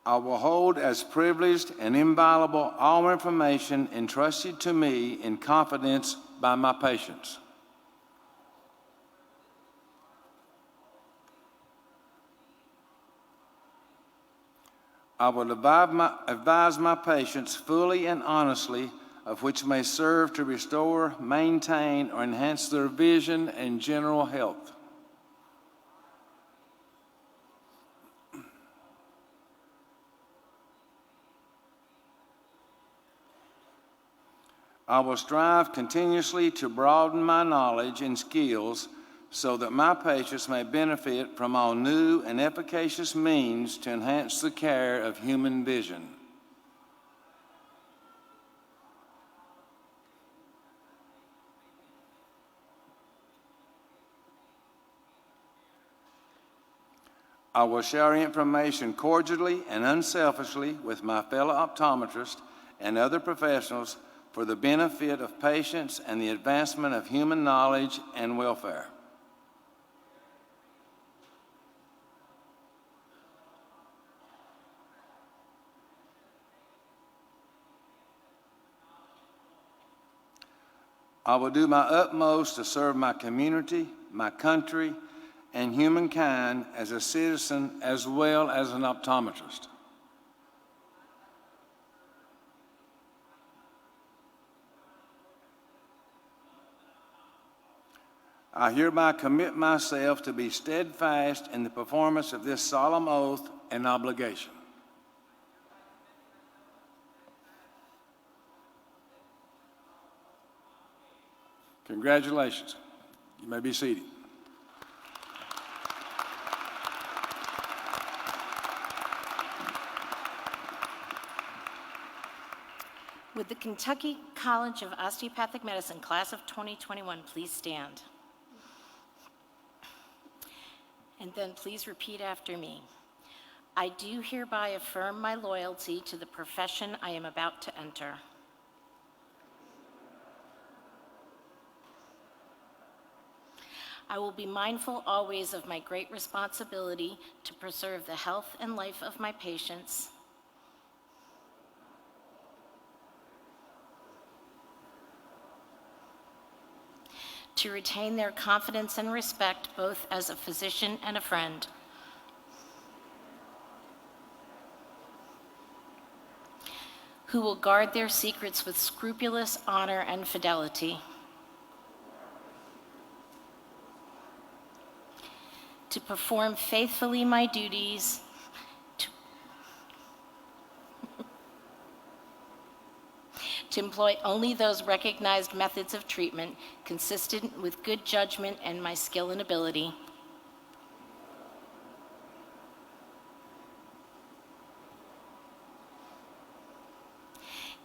I will hold as privileged and inviolable all information entrusted to me in confidence by my patients. I will advise my patients fully and honestly of which may serve to restore, maintain, or enhance their vision and general health. I will strive continuously to broaden my knowledge and skills so that my patients may benefit from all new and efficacious means to enhance the care of human vision. I will share information cordially and unselfishly with my fellow optometrists and other professionals for the benefit of patients and the advancement of human knowledge and welfare. I will do my utmost to serve my community, my country, and humankind as a citizen as well as an optometrist. I hereby commit myself to be steadfast in the performance of this solemn oath and obligation. Congratulations. You may be seated. Would the Kentucky College of Osteopathic Medicine class of 2021 please stand? And then please repeat after me. I do hereby affirm my loyalty to the profession I am about to enter. I will be mindful always of my great responsibility to preserve the health and life of my patients, to retain their confidence and respect both as a physician and a friend, who will guard their secrets with scrupulous honor and fidelity. To perform faithfully my duties, to employ only those recognized methods of treatment consistent with good judgment and my skill and ability.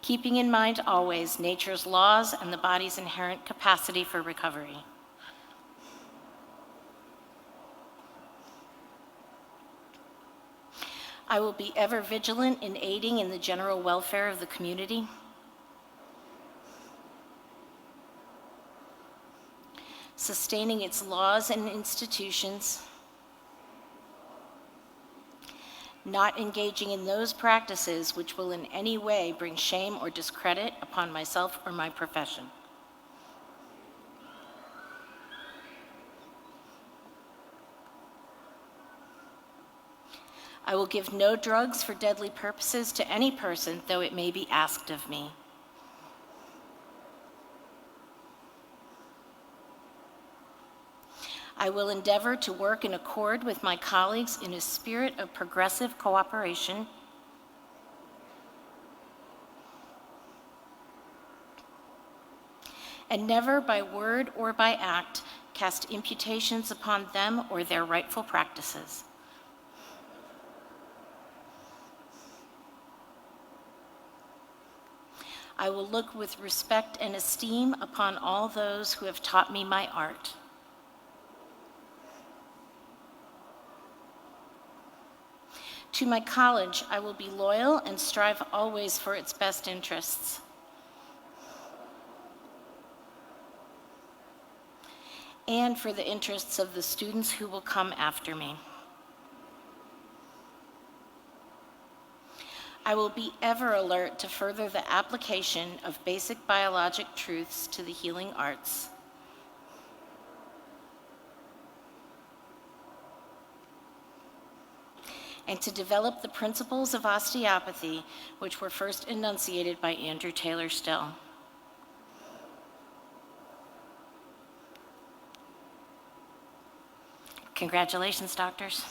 Keeping in mind always nature's laws and the body's inherent capacity for recovery. I will be ever vigilant in aiding in the general welfare of the community. Sustaining its laws and institutions. Not engaging in those practices which will in any way bring shame or discredit upon myself or my profession. I will give no drugs for deadly purposes to any person, though it may be asked of me. I will endeavor to work in accord with my colleagues in a spirit of progressive cooperation. And never by word or by act cast imputations upon them or their rightful practices. I will look with respect and esteem upon all those who have taught me my art. To my college, I will be loyal and strive always for its best interests. And for the interests of the students who will come after me. I will be ever alert to further the application of basic biologic truths to the healing arts. And to develop the principles of osteopathy, which were first enunciated by Andrew Taylor Still. Congratulations, doctors.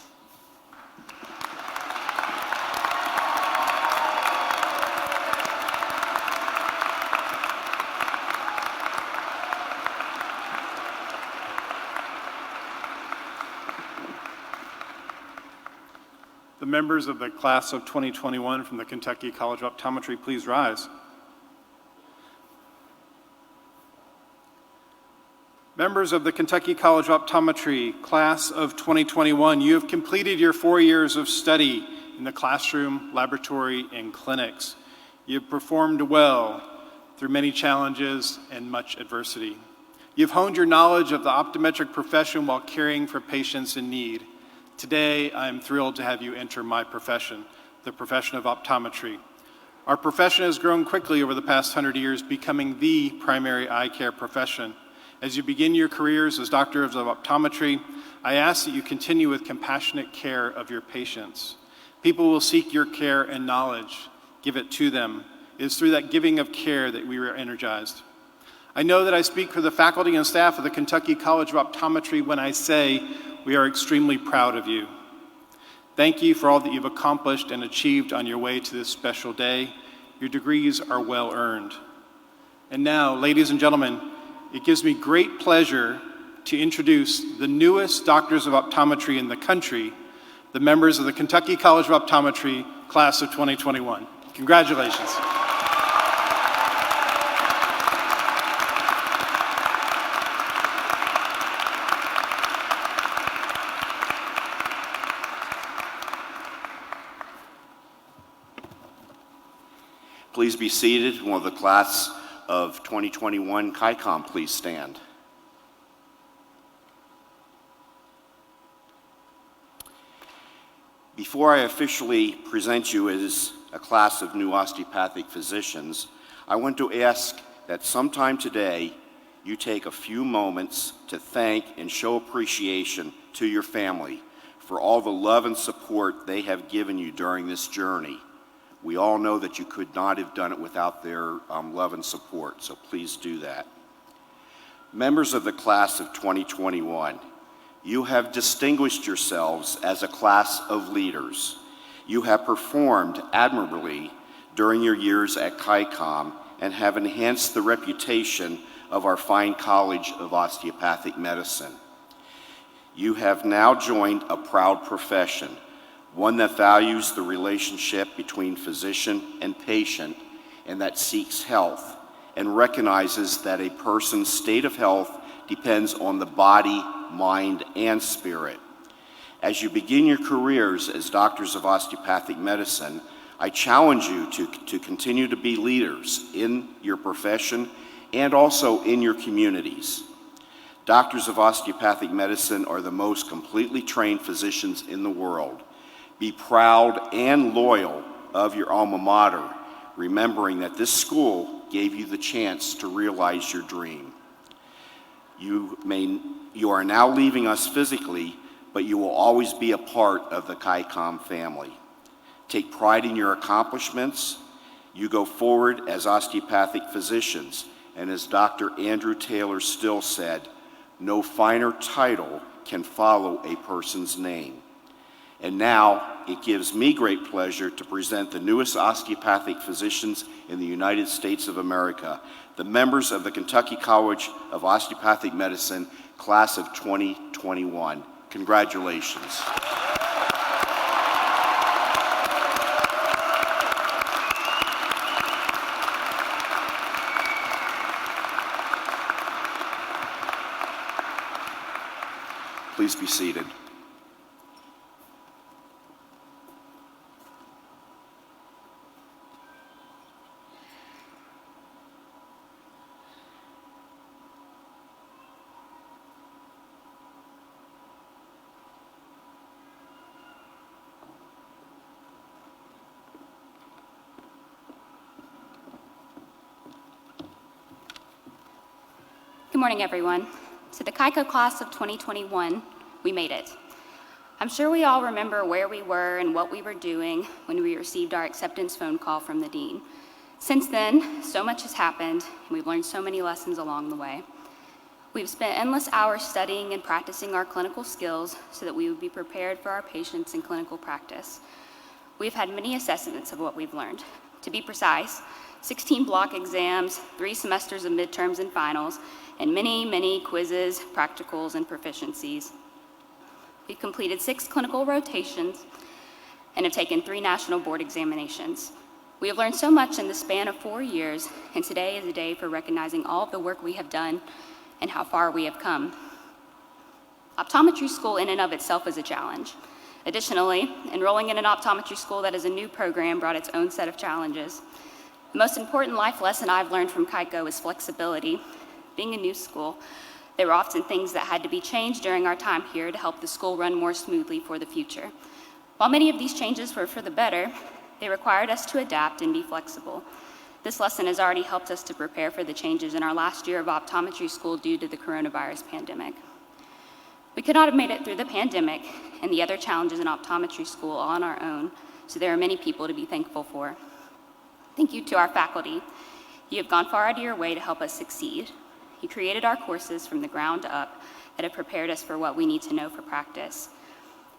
The members of the class of 2021 from the Kentucky College of Optometry, please rise. Members of the Kentucky College of Optometry, class of 2021, you have completed your 4 years of study in the classroom, laboratory, and clinics. You have performed well through many challenges and much adversity. You've honed your knowledge of the optometric profession while caring for patients in need. Today, I am thrilled to have you enter my profession, the profession of optometry. Our profession has grown quickly over the past 100 years, becoming the primary eye care profession. As you begin your careers as doctors of optometry, I ask that you continue with compassionate care of your patients. People will seek your care and knowledge. Give it to them. It is through that giving of care that we are energized. I know that I speak for the faculty and staff of the Kentucky College of Optometry when I say we are extremely proud of you. Thank you for all that you've accomplished and achieved on your way to this special day. Your degrees are well earned. And now, ladies and gentlemen, it gives me great pleasure to introduce the newest doctors of optometry in the country, the members of the Kentucky College of Optometry, class of 2021. Congratulations. Please be seated. Will the class of 2021 CHICOM please stand? Before I officially present you as a class of new osteopathic physicians, I want to ask that sometime today you take a few moments to thank and show appreciation to your family for all the love and support they have given you during this journey. We all know that you could not have done it without their love and support, so please do that. Members of the class of 2021, you have distinguished yourselves as a class of leaders. You have performed admirably during your years at CHICOM and have enhanced the reputation of our fine College of Osteopathic Medicine. You have now joined a proud profession, one that values the relationship between physician and patient and that seeks health and recognizes that a person's state of health depends on the body, mind, and spirit. As you begin your careers as doctors of osteopathic medicine, I challenge you to continue to be leaders in your profession and also in your communities. Doctors of osteopathic medicine are the most completely trained physicians in the world. Be proud and loyal of your alma mater, remembering that this school gave you the chance to realize your dream. You are now leaving us physically, but you will always be a part of the CHICOM family. Take pride in your accomplishments. You go forward as osteopathic physicians, and as Dr. Andrew Taylor Still said, no finer title can follow a person's name. And now, it gives me great pleasure to present the newest osteopathic physicians in the United States of America, the members of the Kentucky College of Osteopathic Medicine, class of 2021. Congratulations. Please be seated. Good morning, everyone. To the KICO class of 2021, we made it. I'm sure we all remember where we were and what we were doing when we received our acceptance phone call from the dean. Since then, so much has happened, and we've learned so many lessons along the way. We've spent endless hours studying and practicing our clinical skills so that we would be prepared for our patients in clinical practice. We've had many assessments of what we've learned. To be precise, 16 block exams, 3 semesters of midterms and finals, and many quizzes, practicals, and proficiencies. We've completed 6 clinical rotations and have taken 3 national board examinations. We have learned so much in the span of 4 years, and today is a day for recognizing all of the work we have done and how far we have come. Optometry school in and of itself is a challenge. Additionally, enrolling in an optometry school that is a new program brought its own set of challenges. The most important life lesson I've learned from KICO is flexibility. Being a new school, there were often things that had to be changed during our time here to help the school run more smoothly for the future. While many of these changes were for the better, they required us to adapt and be flexible. This lesson has already helped us to prepare for the changes in our last year of optometry school due to the coronavirus pandemic. We could not have made it through the pandemic and the other challenges in optometry school on our own, so there are many people to be thankful for. Thank you to our faculty. You have gone far out of your way to help us succeed. You created our courses from the ground up that have prepared us for what we need to know for practice.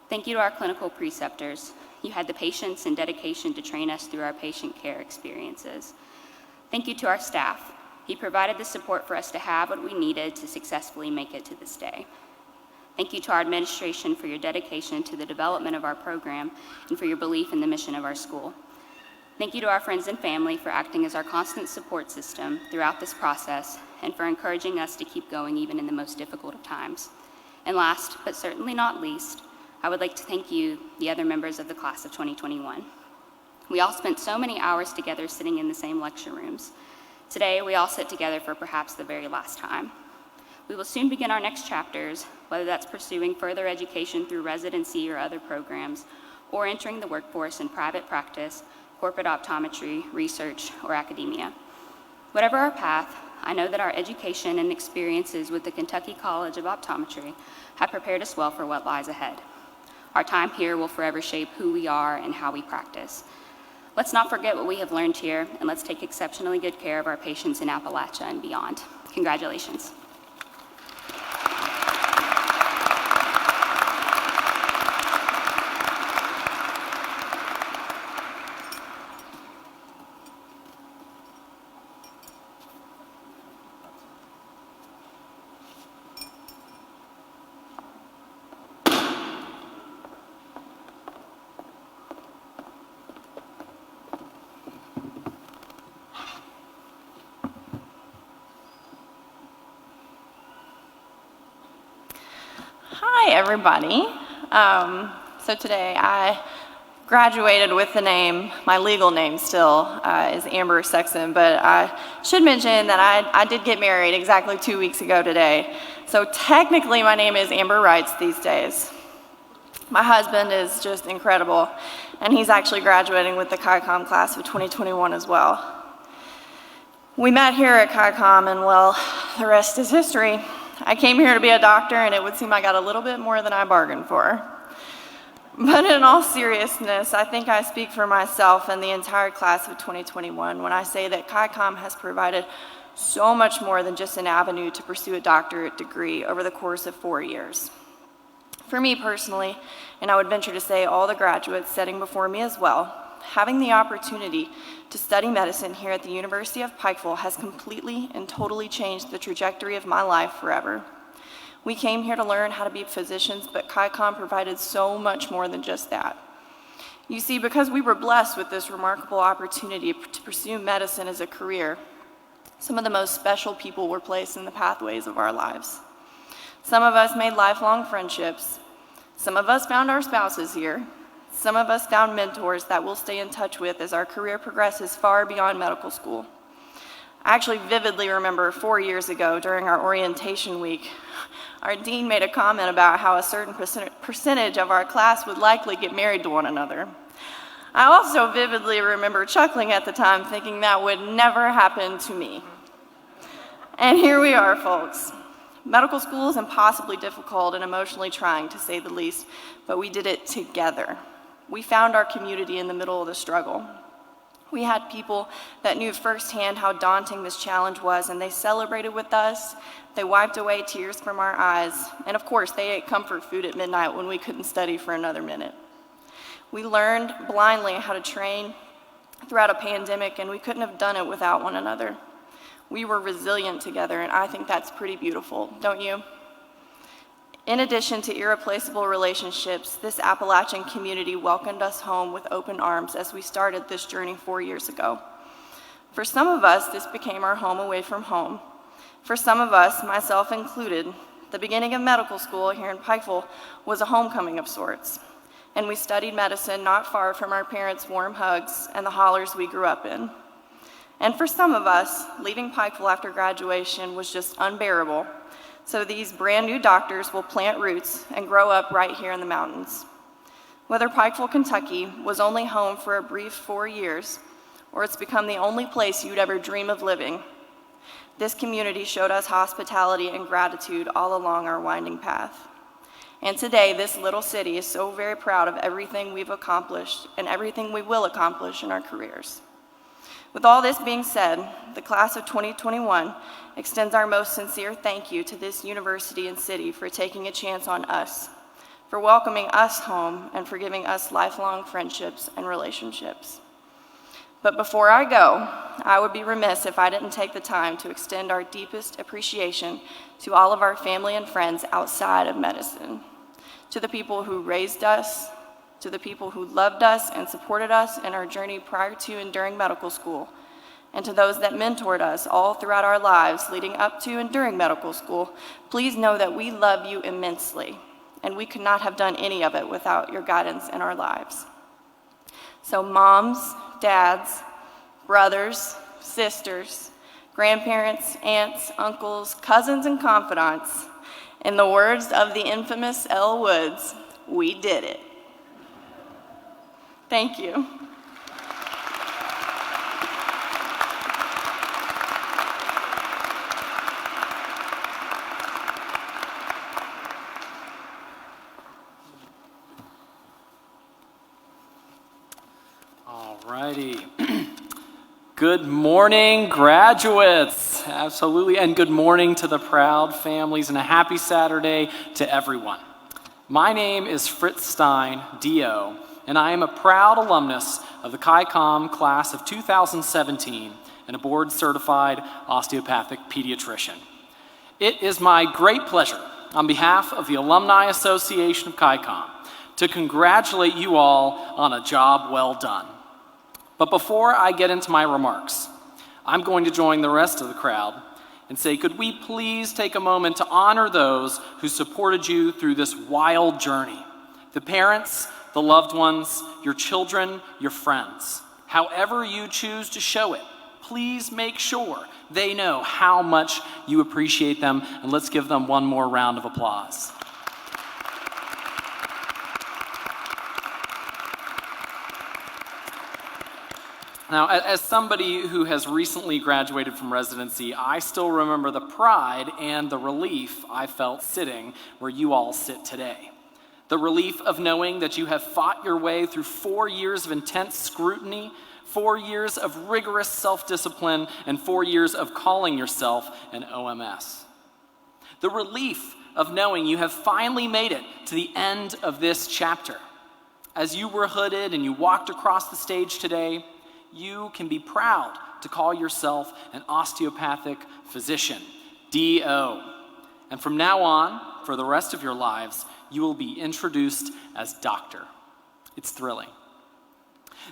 Thank you to our clinical preceptors. You had the patience and dedication to train us through our patient care experiences. Thank you to our staff. You provided the support for us to have what we needed to successfully make it to this day. Thank you to our administration for your dedication to the development of our program and for your belief in the mission of our school. Thank you to our friends and family for acting as our constant support system throughout this process and for encouraging us to keep going even in the most difficult of times. And last, but certainly not least, I would like to thank you, the other members of the class of 2021. We all spent so many hours together sitting in the same lecture rooms. Today, we all sit together for perhaps the very last time. We will soon begin our next chapters, whether that's pursuing further education through residency or other programs, or entering the workforce in private practice, corporate optometry, research, or academia. Whatever our path, I know that our education and experiences with the Kentucky College of Optometry have prepared us well for what lies ahead. Our time here will forever shape who we are and how we practice. Let's not forget what we have learned here, and let's take exceptionally good care of our patients in Appalachia and beyond. Congratulations. Hi, everybody. So today I graduated with the name, my legal name still is Amber Sexton, but I should mention that I did get married exactly 2 weeks ago today. So technically my name is Amber Wrights these days. My husband is just incredible, and he's actually graduating with the ChiCom class of 2021 as well. We met here at ChiCom, and well, the rest is history. I came here to be a doctor, and it would seem I got a little bit more than I bargained for. But in all seriousness, I think I speak for myself and the entire class of 2021 when I say that ChiCom has provided so much more than just an avenue to pursue a doctorate degree over the course of 4 years. For me personally, and I would venture to say all the graduates sitting before me as well, having the opportunity to study medicine here at the University of Pikeville has completely and totally changed the trajectory of my life forever. We came here to learn how to be physicians, but ChiCom provided so much more than just that. You see, because we were blessed with this remarkable opportunity to pursue medicine as a career, some of the most special people were placed in the pathways of our lives. Some of us made lifelong friendships. Some of us found our spouses here. Some of us found mentors that we'll stay in touch with as our career progresses far beyond medical school. I actually vividly remember 4 years ago during our orientation week, our dean made a comment about how a certain percentage of our class would likely get married to one another. I also vividly remember chuckling at the time, thinking that would never happen to me. And here we are, folks. Medical school is impossibly difficult and emotionally trying, to say the least, but we did it together. We found our community in the middle of the struggle. We had people that knew firsthand how daunting this challenge was, and they celebrated with us. They wiped away tears from our eyes, and of course, they ate comfort food at midnight when we couldn't study for another minute. We learned blindly how to train throughout a pandemic, and we couldn't have done it without one another. We were resilient together, and I think that's pretty beautiful, don't you? In addition to irreplaceable relationships, this Appalachian community welcomed us home with open arms as we started this journey 4 years ago. For some of us, this became our home away from home. For some of us, myself included, the beginning of medical school here in Pikeville was a homecoming of sorts, and we studied medicine not far from our parents' warm hugs and the hollers we grew up in. And for some of us, leaving Pikeville after graduation was just unbearable. So these brand new doctors will plant roots and grow up right here in the mountains. Whether Pikeville, Kentucky was only home for a brief 4 years, or it's become the only place you'd ever dream of living, this community showed us hospitality and gratitude all along our winding path. And today, this little city is so very proud of everything we've accomplished and everything we will accomplish in our careers. With all this being said, the class of 2021 extends our most sincere thank you to this university and city for taking a chance on us, for welcoming us home, and for giving us lifelong friendships and relationships. But before I go, I would be remiss if I didn't take the time to extend our deepest appreciation to all of our family and friends outside of medicine, to the people who raised us, to the people who loved us and supported us in our journey prior to and during medical school, and to those that mentored us all throughout our lives leading up to and during medical school. Please know that we love you immensely, and we could not have done any of it without your guidance in our lives. So moms, dads, brothers, sisters, grandparents, aunts, uncles, cousins, and confidants, in the words of the infamous Elle Woods, we did it. Thank you. All righty. Good morning, graduates. Absolutely, and good morning to the proud families, and a happy Saturday to everyone. My name is Fritz Stein, DO, and I am a proud alumnus of the ChiCom class of 2017 and a board-certified osteopathic pediatrician. It is my great pleasure, on behalf of the Alumni Association of ChiCom, to congratulate you all on a job well done. But before I get into my remarks, I'm going to join the rest of the crowd and say, could we please take a moment to honor those who supported you through this wild journey? The parents, the loved ones, your children, your friends. However you choose to show it, please make sure they know how much you appreciate them, and let's give them one more round of applause. Now, as somebody who has recently graduated from residency, I still remember the pride and the relief I felt sitting where you all sit today. The relief of knowing that you have fought your way through 4 years of intense scrutiny, 4 years of rigorous self-discipline, and 4 years of calling yourself an OMS. The relief of knowing you have finally made it to the end of this chapter. As you were hooded and you walked across the stage today, you can be proud to call yourself an osteopathic physician, DO. And from now on, for the rest of your lives, you will be introduced as doctor. It's thrilling.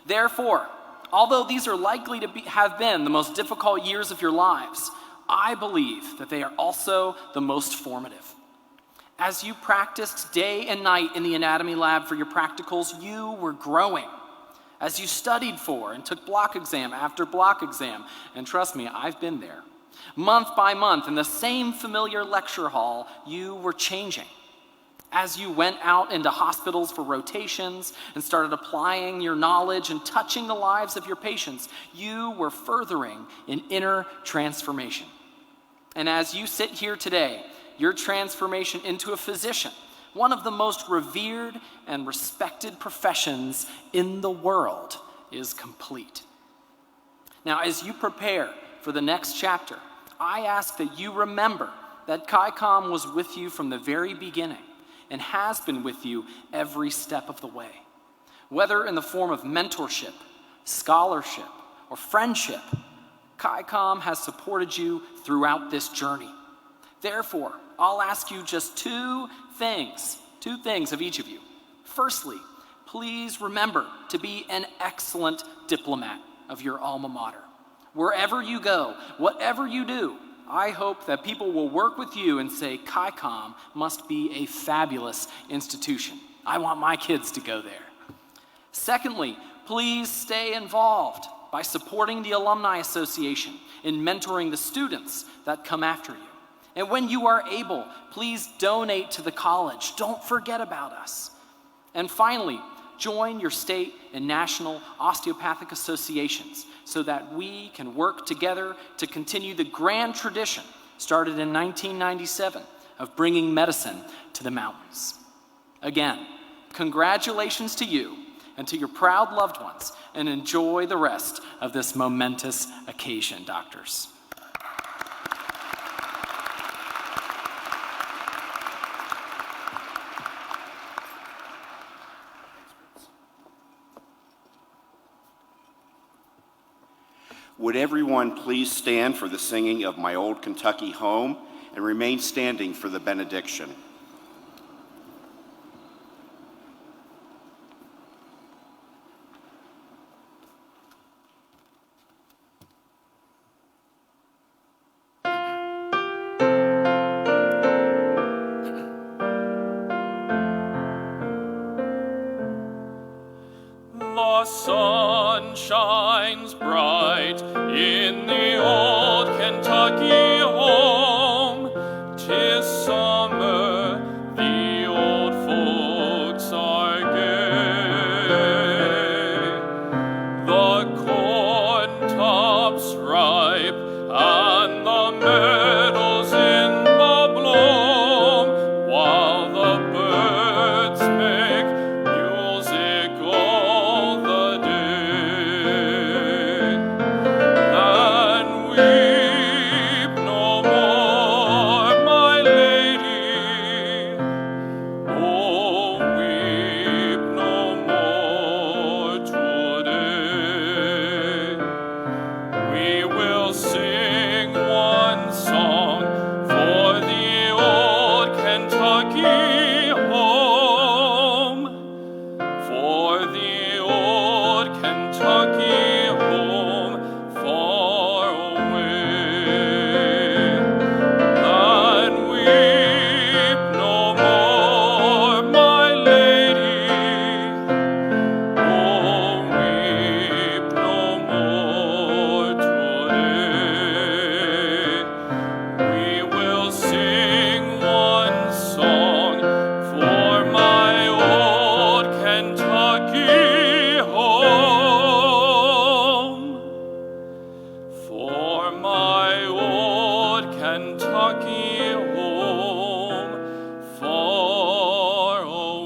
Therefore, although these are likely to have been the most difficult years of your lives, I believe that they are also the most formative. As you practiced day and night in the anatomy lab for your practicals, you were growing. As you studied for and took block exam after block exam, and trust me, I've been there, month by month in the same familiar lecture hall, you were changing. As you went out into hospitals for rotations and started applying your knowledge and touching the lives of your patients, you were furthering an inner transformation. And as you sit here today, your transformation into a physician, one of the most revered and respected professions in the world, is complete. Now, as you prepare for the next chapter, I ask that you remember that ChiCom was with you from the very beginning and has been with you every step of the way. Whether in the form of mentorship, scholarship, or friendship, ChiCom has supported you throughout this journey. Therefore, I'll ask you just two things of each of you. Firstly, please remember to be an excellent diplomat of your alma mater. Wherever you go, whatever you do, I hope that people will work with you and say, ChiCom must be a fabulous institution. I want my kids to go there. Secondly, please stay involved by supporting the Alumni Association in mentoring the students that come after you. And when you are able, please donate to the college. Don't forget about us. And finally, join your state and national osteopathic associations so that we can work together to continue the grand tradition started in 1997 of bringing medicine to the mountains. Again, congratulations to you and to your proud loved ones, and enjoy the rest of this momentous occasion, doctors. Would everyone please stand for the singing of My Old Kentucky Home and remain standing for the benediction. The sun shines bright in the old Kentucky home. 'Tis summer, the old folks are gay. The corn tops ripe and the meadows in the bloom, while the birds make music all the day. for my old Kentucky home far away.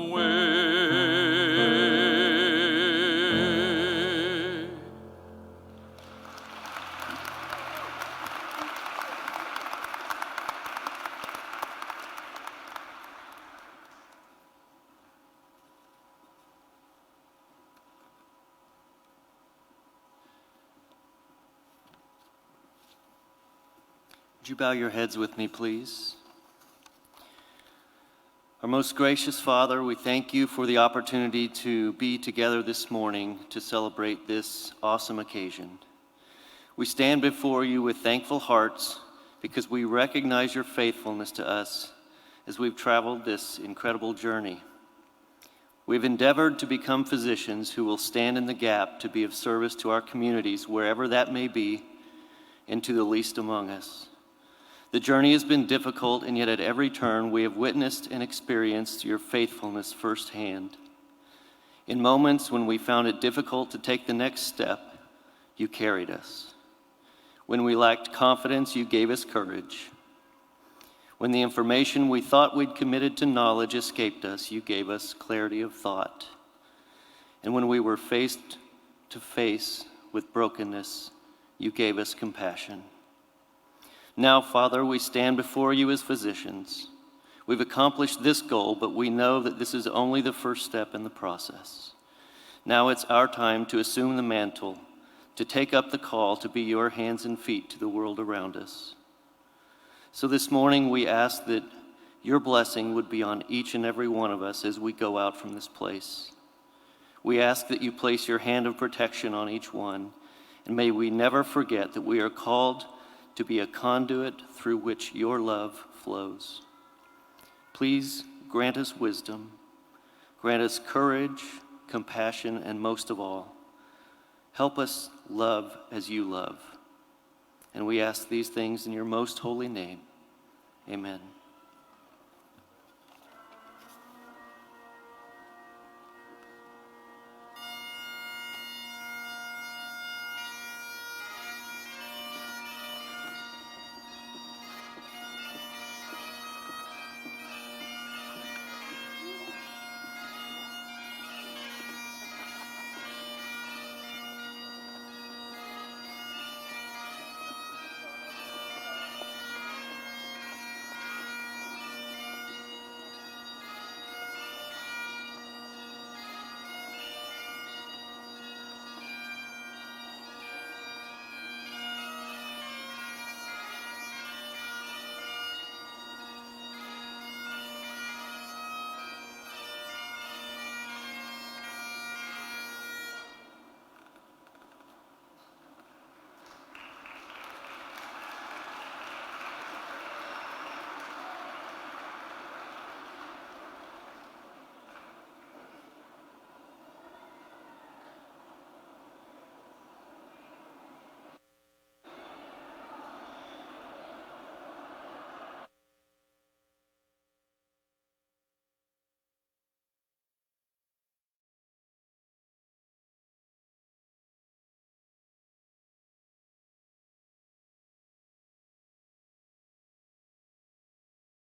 Would you bow your heads with me, please? Our most gracious Father, we thank you for the opportunity to be together this morning to celebrate this awesome occasion. We stand before you with thankful hearts because we recognize your faithfulness to us as we've traveled this incredible journey. We've endeavored to become physicians who will stand in the gap to be of service to our communities, wherever that may be, and to the least among us. The journey has been difficult, and yet at every turn we have witnessed and experienced your faithfulness firsthand. In moments when we found it difficult to take the next step, you carried us. When we lacked confidence, you gave us courage. When the information we thought we'd committed to knowledge escaped us, you gave us clarity of thought. And when we were face to face with brokenness, you gave us compassion. Now, Father, we stand before you as physicians. We've accomplished this goal, but we know that this is only the first step in the process. Now it's our time to assume the mantle, to take up the call to be your hands and feet to the world around us. So this morning we ask that your blessing would be on each and every one of us as we go out from this place. We ask that you place your hand of protection on each one, and may we never forget that we are called to be a conduit through which your love flows. Please grant us wisdom, grant us courage, compassion, and most of all, help us love as you love. And we ask these things in your most holy name. Amen.